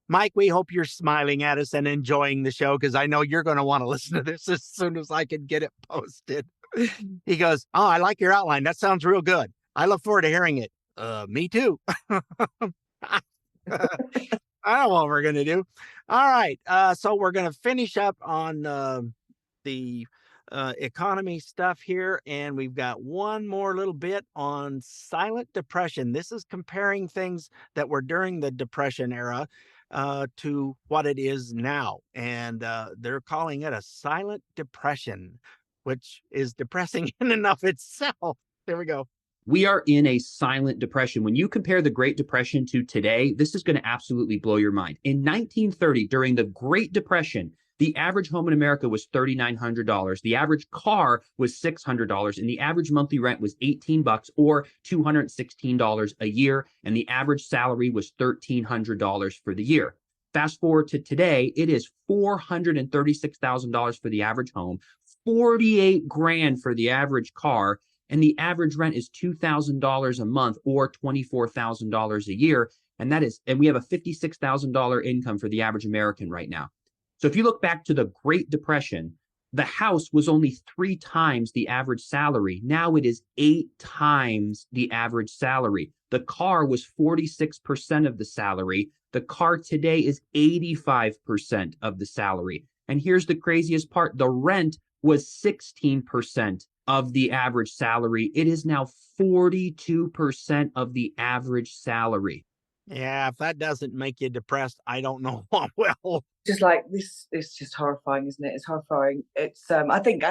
Mike, we hope you're smiling at us and enjoying the show, because I know you're going to want to listen to this as soon as I can get it posted. He goes, "Oh, I like your outline. That sounds real good. I look forward to hearing it." Me too. I know what we're going to do. All right, so we're going to finish up on the economy stuff here, and we've got one more little bit on silent depression. This is comparing things that were during the Depression era to what it is now, and they're calling it a silent depression, which is depressing in and of itself. There we go. We are in a silent depression. When you compare the Great Depression to today, this is going to absolutely blow your mind. In 1930, during the Great Depression, the average home in America was $3,900. The average car was $600, and the average monthly rent was $18 or $216 a year, and the average salary was $1,300 for the year. Fast forward to today, it is $436,000 for the average home, $48,000 for the average car, and the average rent is $2,000 a month or $24,000 a year, and we have a $56,000 income for the average American right now. So if you look back to the Great Depression, The house was only 3 times the average salary. Now it is 8 times the average salary. The car was 46% of the salary. The car today is 85% of the salary. And here's the craziest part. The rent was 16% of the average salary. It is now 42% of the average salary. Yeah, if that doesn't make you depressed, I don't know what will. Just like this, it's just horrifying, isn't it? It's horrifying. It's I think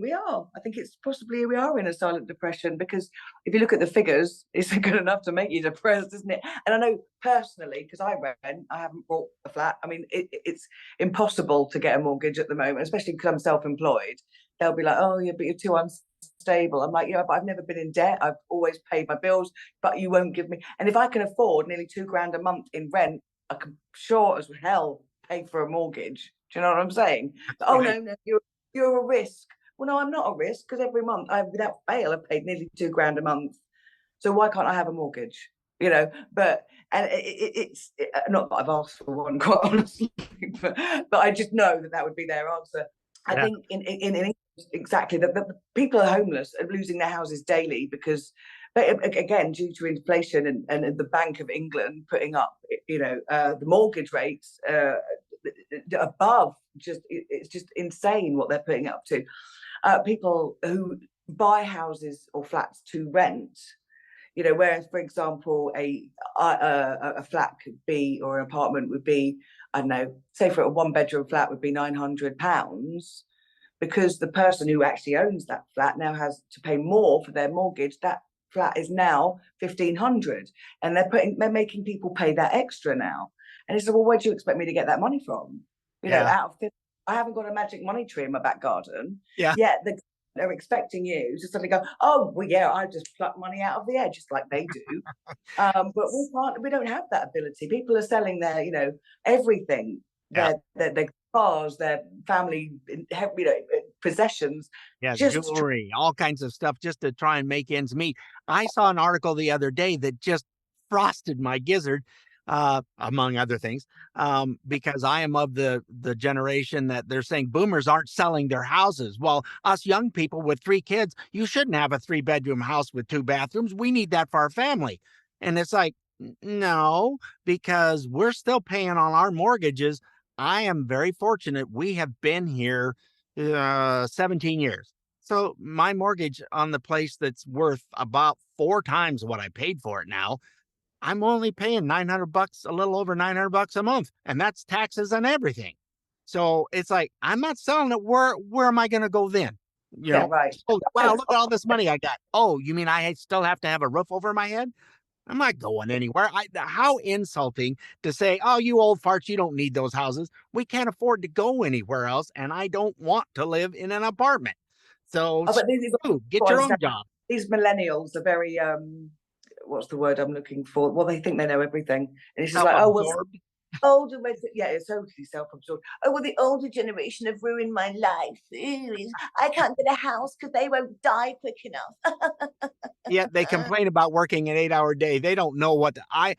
we are. I think it's possibly we are in a silent depression, because if you look at the figures, it's good enough to make you depressed, isn't it? And I know personally, because I rent, I haven't bought a flat. I mean, it's impossible to get a mortgage at the moment, especially because I'm self-employed. They'll be like, "Oh, yeah, but you're too unstable." I'm like, "Yeah, but I've never been in debt. I've always paid my bills, but you won't give me." And if I can afford nearly £2,000 a month in rent, I can sure as hell pay for a mortgage. Do you know what I'm saying? Oh, Right. no, you're a risk. Well, no, I'm not a risk, because every month without fail, I've paid nearly £2,000 a month. So why can't I have a mortgage? You know, but and it's not that I've asked for one, quite honestly, but I just know that would be their answer. I Yeah. think in England, exactly, that the people are homeless and losing their houses daily because, again, due to inflation and the Bank of England putting up, the mortgage rates above, it's just insane what they're putting up to. People who buy houses or flats to rent, whereas, for example, a flat could be, or an apartment would be, I don't know, say for a 1-bedroom flat would be £900, because the person who actually owns that flat now has to pay more for their mortgage. That flat is now £1,500, and they're making people pay that extra now. And he said, "Well, where do you expect me to get that money from? I haven't got a magic money tree in my back garden." Yeah. Yet they're expecting you to suddenly go, "Oh, well, yeah, I just pluck money out of the air," just like they do. But we don't have that ability. People are selling their, everything, their cars, their family, possessions. Yeah, just jewelry, all kinds of stuff just to try and make ends meet. I saw an article the other day that just frosted my gizzard, among other things, because I am of the generation that they're saying boomers aren't selling their houses. Well, us young people with 3 kids, you shouldn't have a 3-bedroom house with 2 bathrooms. We need that for our family. And it's like, no, because we're still paying on our mortgages. I am very fortunate. We have been here 17 years. So my mortgage on the place that's worth about 4 times what I paid for it now, I'm only paying $900, a little over $900 a month, and that's taxes and everything. So it's like, I'm not selling it. Where am I going to go then? Yeah, right. Oh, wow, look at all this money I got. Oh, you mean I still have to have a roof over my head? I'm not going anywhere. How insulting to say, "Oh, you old farts, you don't need those houses. We can't afford to go anywhere else, and I don't want to live in an apartment." So But get your own job. These millennials are very what's the word I'm looking for? Well, they think they know everything, and it's just like, "Oh, well, older, yeah, it's totally self-absorbed. Oh, well, the older generation have ruined my life. I can't get a house because they won't die quick enough." Yeah, they complain about working an 8-hour day. They don't know what I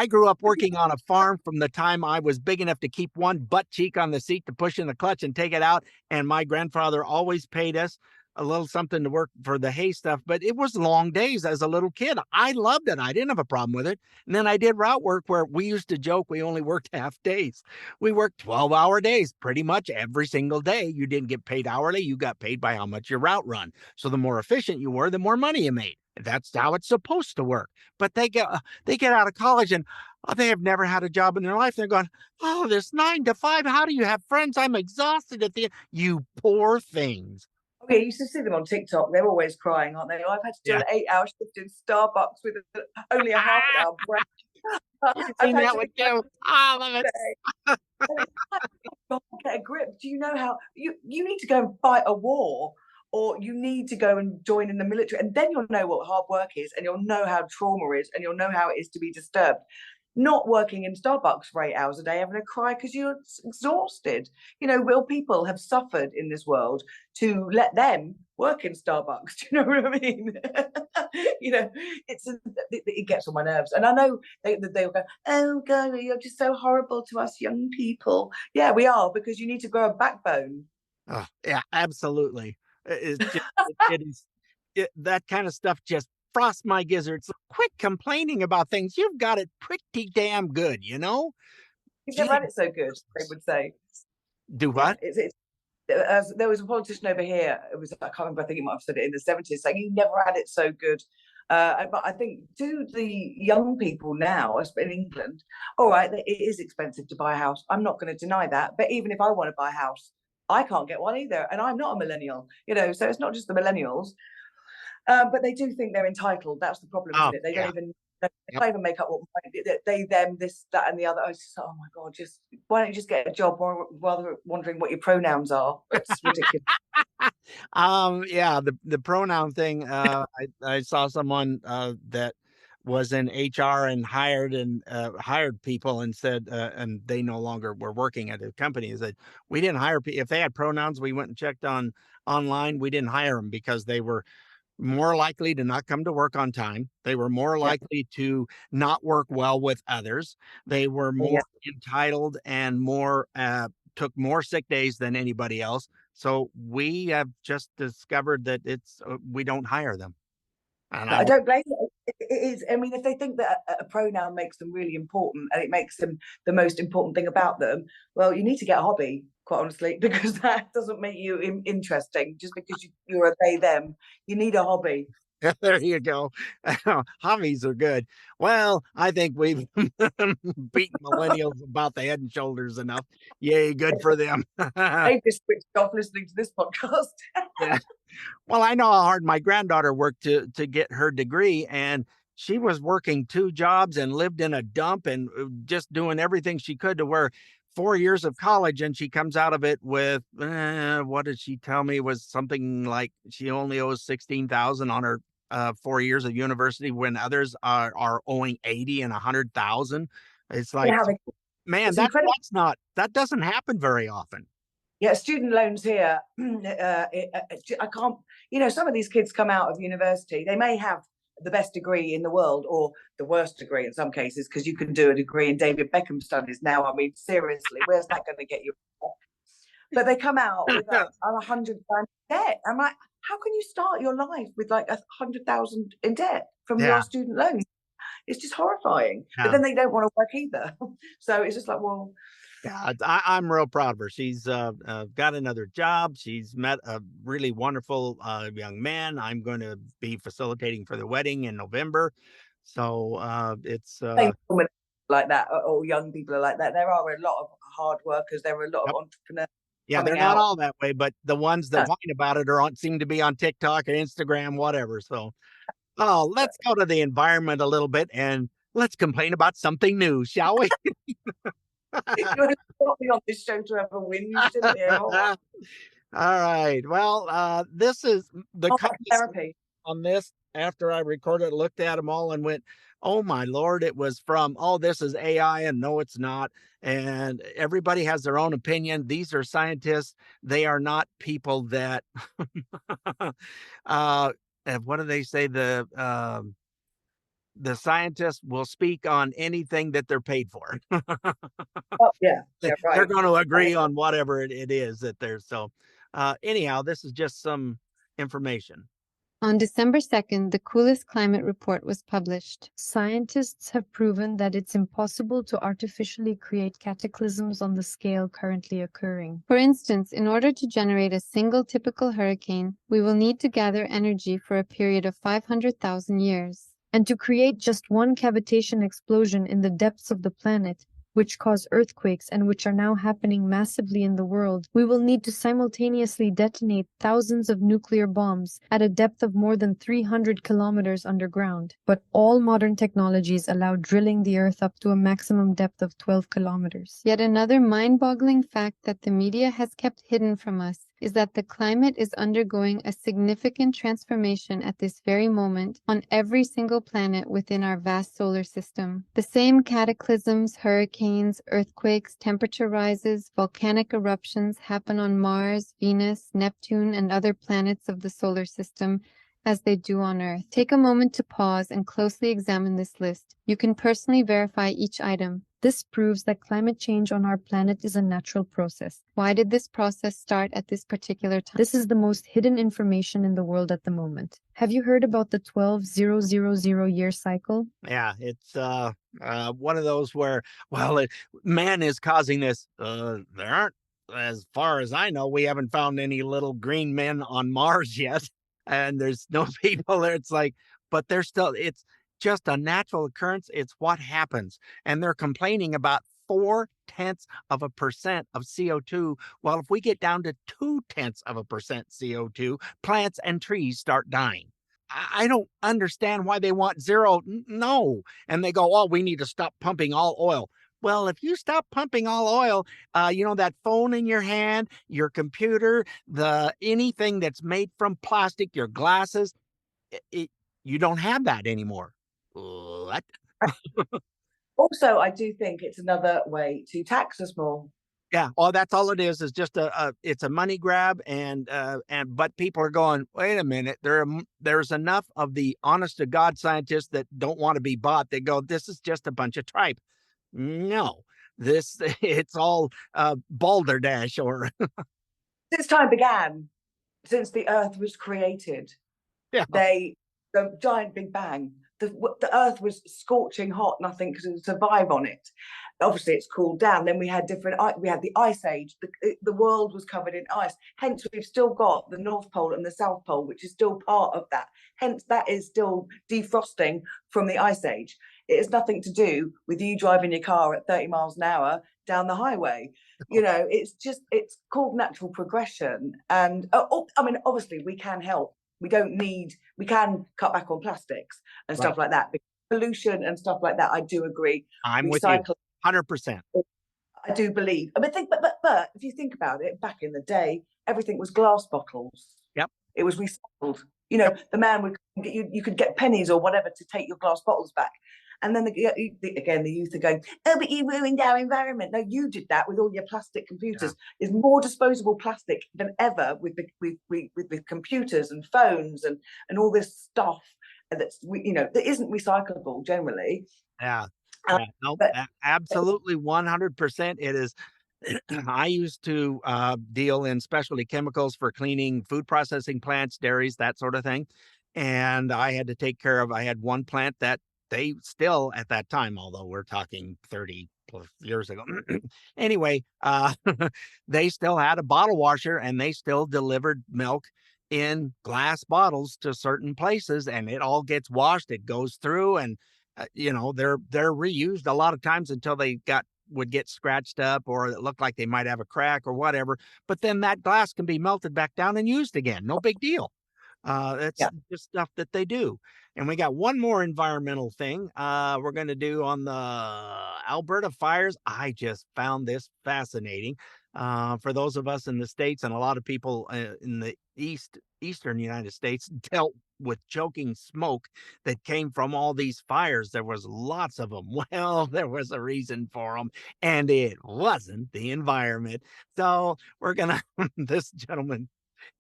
grew up working on a farm from the time I was big enough to keep one butt cheek on the seat to push in the clutch and take it out. And my grandfather always paid us a little something to work for the hay stuff, but it was long days as a little kid. I loved it. I didn't have a problem with it. And then I did route work, where we used to joke we only worked half days. We worked 12-hour days pretty much every single day. You didn't get paid hourly. You got paid by how much your route run. So the more efficient you were, the more money you made. That's how it's supposed to work. But they get out of college and they have never had a job in their life. They're going, "Oh, this 9 to 5. How do you have friends? I'm exhausted at the end." You poor things. Oh, yeah, you used to see them on TikTok. They're always crying, aren't they? "I've had to do an 8-hour shift in Starbucks with only a half an hour break." I've seen that one too. I love it. Get a grip. Do you know how you need to go and fight a war, or you need to go and join in the military, and then you'll know what hard work is, and you'll know how trauma is, and you'll know how it is to be disturbed. Not working in Starbucks for 8 hours a day, having a cry because you're exhausted. Real people have suffered in this world to let them work in Starbucks. Do you know what I mean? It gets on my nerves. And I know they'll go, "Oh, God, you're just so horrible to us young people." Yeah, we are, because you need to grow a backbone. Oh, yeah, absolutely. It's just, it is that kind of stuff just frosts my gizzards. So quit complaining about things. You've got it pretty damn good, you know? You've never Gee, had it so good, they would say. do Yeah, what? it's there was a politician over here. It was, I can't remember. I think he might have said it in the 70s, saying you never had it so good. But I think to the young people now, in England, all right, it is expensive to buy a house. I'm not going to deny that. But even if I want to buy a house, I can't get one either, and I'm not a millennial. So it's not just the millennials. But they do think they're entitled. That's the problem, Oh, isn't it? They yeah. don't even make up what they, them, this, that, and the other. I was just like, oh my god, just why don't you just get a job, or rather wondering what your pronouns are? It's ridiculous. Yeah, the pronoun thing. I saw someone that was in HR and hired people and said, and they no longer were working at a company. Is that we didn't hire people if they had pronouns. We went and checked online. We didn't hire them because they were more likely to not come to work on time. They were more Yeah. likely to not work well with others. They were more entitled and more took more sick days than anybody else. So we have just discovered that it's we don't hire them. And I don't blame them. It is. I mean, if they think that a pronoun makes them really important and it makes them the most important thing about them, well, you need to get a hobby, quite honestly, because that doesn't make you interesting. Just because you're a they them, you need a hobby. there you go. Hobbies are good. Well, I think we've beaten millennials about the head and shoulders enough. Yay, good for them. I just switched off listening to this podcast. Yeah. Well, I know how hard my granddaughter worked to get her degree, and she was working 2 jobs and lived in a dump and just doing everything she could to where 4 years of college, and she comes out of it with what did she tell me was something like she only owes 16,000 on her 4 years of university when others are owing 80 and 100,000. It's like, man, that doesn't happen very often. Yeah, student loans here. I can't. Some of these kids come out of university. They may have the best degree in the world or the worst degree in some cases, because you can do a degree in David Beckham studies now. I mean, seriously, where's that going to get you? But they come out with like 100,000 debt. I'm like, how can you start your life with like 100,000 in debt from your student loans? It's just horrifying. But then they don't want to work either. So it's just like, well. Yeah, I'm real proud of her. She's got another job. She's met a really wonderful young man. I'm going to be facilitating for the wedding in November. So it's like that, or young people are like that. There are a lot of hard workers. There are a lot of entrepreneurs. Yeah, they're not all that way, but the ones that whine about it seem to be on TikTok and Instagram, whatever. So, let's go to the environment a little bit and let's complain about something new, shall we? You would have put me on this show to have a win, didn't you? All right. Well, this is the therapy on this. After I recorded, looked at them all and went, oh my Lord, it was from, this is AI, and no, it's not. And everybody has their own opinion. These are scientists. They are not people that, what do they say? The scientists will speak on anything that they're paid for. Yeah, right. They're going to agree on whatever it is that they're so. Anyhow, this is just some information. On December 2nd, the Coolest Climate Report was published. Scientists have proven that it's impossible to artificially create cataclysms on the scale currently occurring. For instance, in order to generate a single typical hurricane, we will need to gather energy for a period of 500,000 years. And to create just one cavitation explosion in the depths of the planet, which cause earthquakes and which are now happening massively in the world, we will need to simultaneously detonate thousands of nuclear bombs at a depth of more than 300 kilometers underground. But all modern technologies allow drilling the earth up to a maximum depth of 12 kilometers. Yet another mind-boggling fact that the media has kept hidden from us is that the climate is undergoing a significant transformation at this very moment on every single planet within our vast solar system. The same cataclysms, hurricanes, earthquakes, temperature rises, volcanic eruptions happen on Mars, Venus, Neptune, and other planets of the solar system as they do on Earth. Take a moment to pause and closely examine this list. You can personally verify each item. This proves that climate change on our planet is a natural process. Why did this process start at this particular time? This is the most hidden information in the world at the moment. Have you heard about the 12,000-year cycle? Yeah, it's one of those where, well, man is causing this. There aren't, as far as I know, we haven't found any little green men on Mars yet, and there's no people there. It's like, but they're still, it's just a natural occurrence. It's what happens. And they're complaining about 0.4% of CO2. Well, if we get down to 0.2% CO2, plants and trees start dying. I don't understand why they want zero. No. And they go, oh, we need to stop pumping all oil. Well, if you stop pumping all oil, that phone in your hand, your computer, anything that's made from plastic, your glasses, you don't have that anymore. What? Also, I do think it's another way to tax us more. Yeah, that's all it is just it's a money grab, but people are going, wait a minute, there's enough of the honest to God scientists that don't want to be bought. They go, this is just a bunch of tripe. No, it's all balderdash or since time began, since the Earth was created, yeah, the giant Big Bang. The Earth was scorching hot, nothing could survive on it. Obviously, it's cooled down. Then we had the Ice Age. The world was covered in ice. Hence, we've still got the North Pole and the South Pole, which is still part of that. Hence, that is still defrosting from the Ice Age. It has nothing to do with you driving your car at 30 miles an hour down the highway. It's called natural progression. And obviously, we can help. We can cut back on plastics and stuff like that. Pollution and stuff like that, I do agree. I'm with you 100%. I do believe. But if you think about it, back in the day, everything was glass bottles. Yep. It was recycled. The man would get you could get pennies or whatever to take your glass bottles back. And then the youth are going, oh, but you ruined our environment. No, you did that with all your plastic computers. Yeah. There's more disposable plastic than ever with computers and phones and all this stuff that isn't recyclable generally. Yeah. Absolutely 100%. It is. I used to deal in specialty chemicals for cleaning food processing plants, dairies, that sort of thing. And I had to take care of, I had one plant that they still at that time, although we're talking 30 plus years ago. Anyway, they still had a bottle washer and they still delivered milk in glass bottles to certain places, and it all gets washed. It goes through, and they're reused a lot of times until they would get scratched up or it looked like they might have a crack or whatever. But then that glass can be melted back down and used again. No big deal. That's just stuff that they do. And we got one more environmental thing we're going to do on the Alberta fires. I just found this fascinating. For those of us in the States, and a lot of people in the eastern United States dealt with choking smoke that came from all these fires. There was lots of them. Well, there was a reason for them, and it wasn't the environment. So we're going to, this gentleman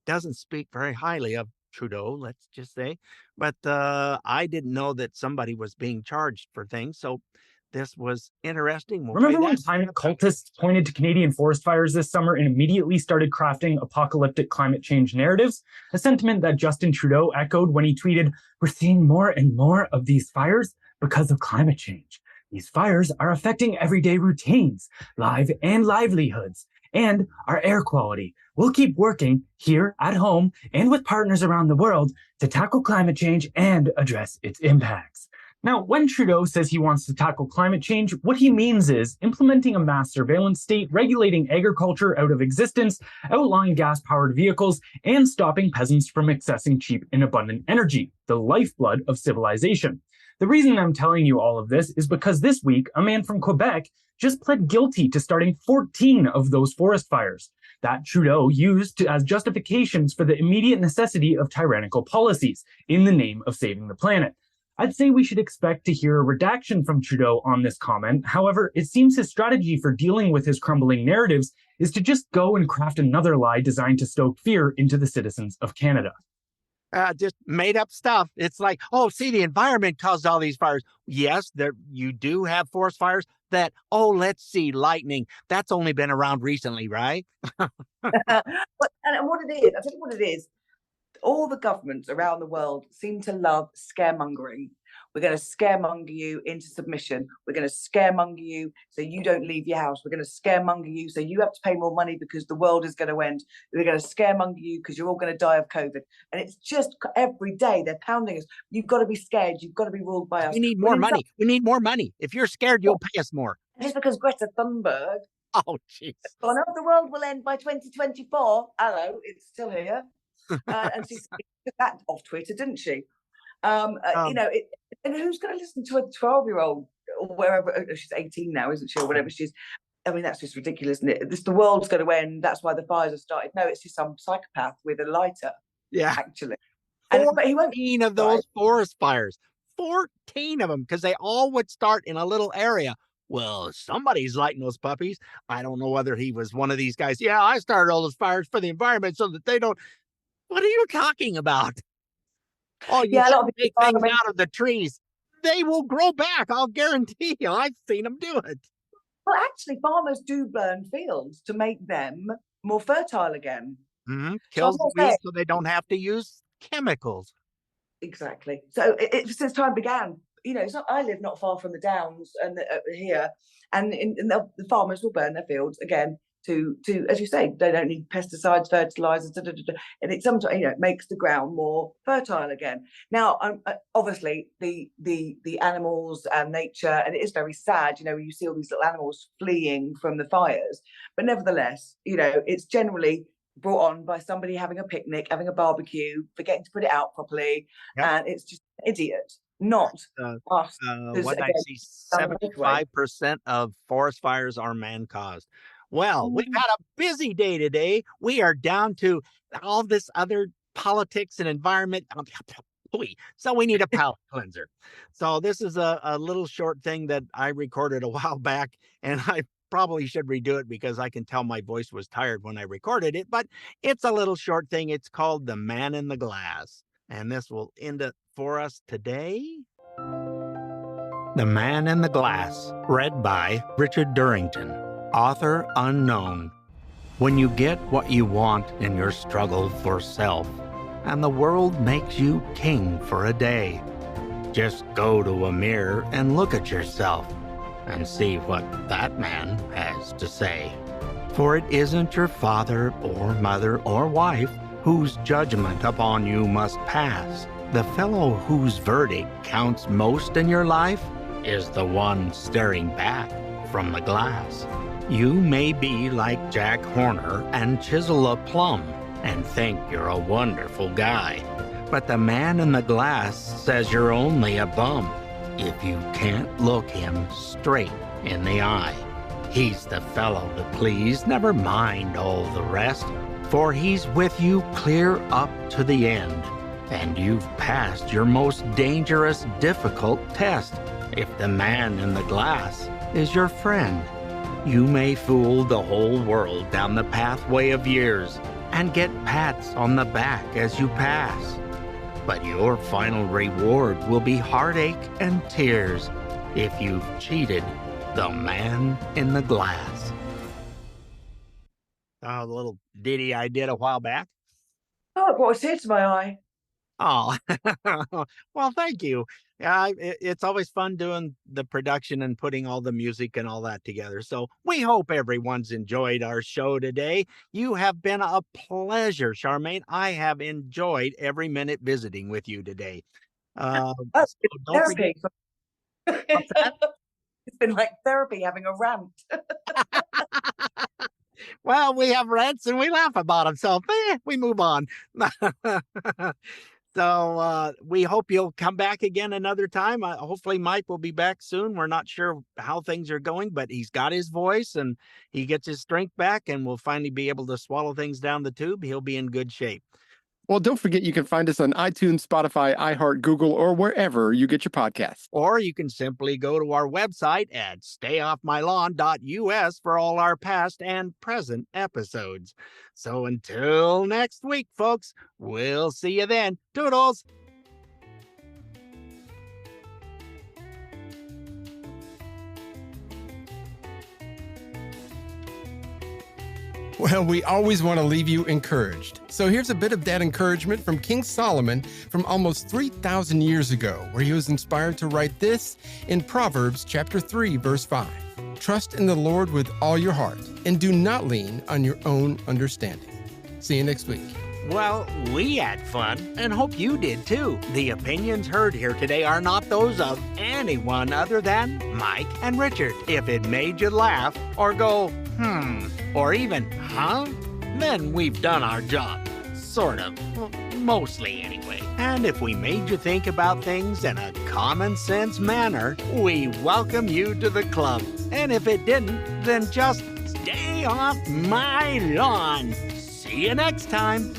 doesn't speak very highly of Trudeau, let's just say, but I didn't know that somebody was being charged for things. So this was interesting. Remember when climate cultists pointed to Canadian forest fires this summer and immediately started crafting apocalyptic climate change narratives? A sentiment that Justin Trudeau echoed when he tweeted, "We're seeing more and more of these fires because of climate change. These fires are affecting everyday routines, livelihoods, and our air quality. We'll keep working here at home and with partners around the world to tackle climate change and address its impacts." Now, when Trudeau says he wants to tackle climate change, what he means is implementing a mass surveillance state, regulating agriculture out of existence, outlawing gas-powered vehicles, and stopping peasants from accessing cheap and abundant energy, the lifeblood of civilization. The reason I'm telling you all of this is because this week, a man from Quebec just pled guilty to starting 14 of those forest fires that Trudeau used as justifications for the immediate necessity of tyrannical policies in the name of saving the planet. I'd say we should expect to hear a redaction from Trudeau on this comment. However, it seems his strategy for dealing with his crumbling narratives is to just go and craft another lie designed to stoke fear into the citizens of Canada. Just made up stuff. It's like, oh, see, the environment caused all these fires. Yes, you do have forest fires that, oh, let's see, lightning. That's only been around recently, right? And what it is, I'll tell you what it is. All the governments around the world seem to love scaremongering. We're going to scaremonger you into submission. We're going to scaremonger you so you don't leave your house. We're going to scaremonger you so you have to pay more money because the world is going to end. We're going to scaremonger you because you're all going to die of COVID. And it's just every day they're pounding us. You've got to be scared. You've got to be ruled by us. We need more money. We need more money. If you're scared, you'll pay us more. Just because Greta Thunberg. Oh, jeez. Gone up, the world will end by 2024. Hello, it's still here. And she took that off Twitter, didn't she? You know, and who's going to listen to a 12-year-old or wherever? She's 18 now, isn't she, or whatever she's? I mean, that's just ridiculous, isn't it? The world's going to end. That's why the fires have started. No, it's just some psychopath with a lighter. Yeah, actually. But he won't. 14 of those forest fires. 14 of them, because they all would start in a little area. Well, somebody's lighting those puppies. I don't know whether he was one of these guys. Yeah, I started all those fires for the environment so that they don't. What are you talking about? Oh, you take things out of the trees. They will grow back. I'll guarantee you. I've seen them do it. Well, actually, farmers do burn fields to make them more fertile again. Mm-hmm. Kills the weeds so they don't have to use chemicals. Exactly. So since time began, you know, it's not. I live not far from the Downs and here, and the farmers will burn their fields again to, as you say, they don't need pesticides, fertilizers, and it sometimes, you know, it makes the ground more fertile again. Now, obviously, the animals and nature, and it is very sad, you know, you see all these little animals fleeing from the fires, but nevertheless, you know, it's generally brought on by somebody having a picnic, having a barbecue, forgetting to put it out properly, and it's just an idiot. Not us. What I see, 75% of forest fires are man-caused. Well, we've had a busy day today. We are down to all this other politics and environment. So we need a palate cleanser. So this is a little short thing that I recorded a while back, and I probably should redo it because I can tell my voice was tired when I recorded it, but it's a little short thing. It's called The Man in the Glass. And this will end it for us today. The Man in the Glass, read by Richard Durrington, author unknown. When you get what you want in your struggle for self, and the world makes you king for a day, just go to a mirror and look at yourself and see what that man has to say. For it isn't your father or mother or wife whose judgment upon you must pass. The fellow whose verdict counts most in your life is the one staring back from the glass. You may be like Jack Horner and chisel a plum and think you're a wonderful guy, but the man in the glass says you're only a bum if you can't look him straight in the eye. He's the fellow to please, never mind all the rest, for he's with you clear up to the end, and you've passed your most dangerous, difficult test. If the man in the glass is your friend, you may fool the whole world down the pathway of years and get pats on the back as you pass. But your final reward will be heartache and tears if you've cheated the man in the glass. The little ditty I did a while back. Oh, it brought a tear to my eye. Oh, well, thank you. It's always fun doing the production and putting all the music and all that together. So we hope everyone's enjoyed our show today. You have been a pleasure, Charmaine. I have enjoyed every minute visiting with you today. So don't forget. It's been like therapy having a rant. Well, we have rants and we laugh about them, so we move on. So we hope you'll come back again another time. Hopefully Mike will be back soon. We're not sure how things are going, but he's got his voice and he gets his strength back and we'll finally be able to swallow things down the tube. He'll be in good shape. Well, don't forget you can find us on iTunes, Spotify, iHeart, Google, or wherever you get your podcasts. Or you can simply go to our website at stayoffmylawn.us for all our past and present episodes. So until next week, folks, we'll see you then. Toodles! Well, we always want to leave you encouraged. So here's a bit of that encouragement from King Solomon from almost 3,000 years ago, where he was inspired to write this in Proverbs chapter 3, verse 5. Trust in the Lord with all your heart, and do not lean on your own understanding. See you next week. Well, we had fun and hope you did too. The opinions heard here today are not those of anyone other than Mike and Richard. If it made you laugh or go, or even, then we've done our job. Sort of. Well, mostly anyway. And if we made you think about things in a common sense manner, we welcome you to the club. And if it didn't, then just stay off my lawn. See you next time.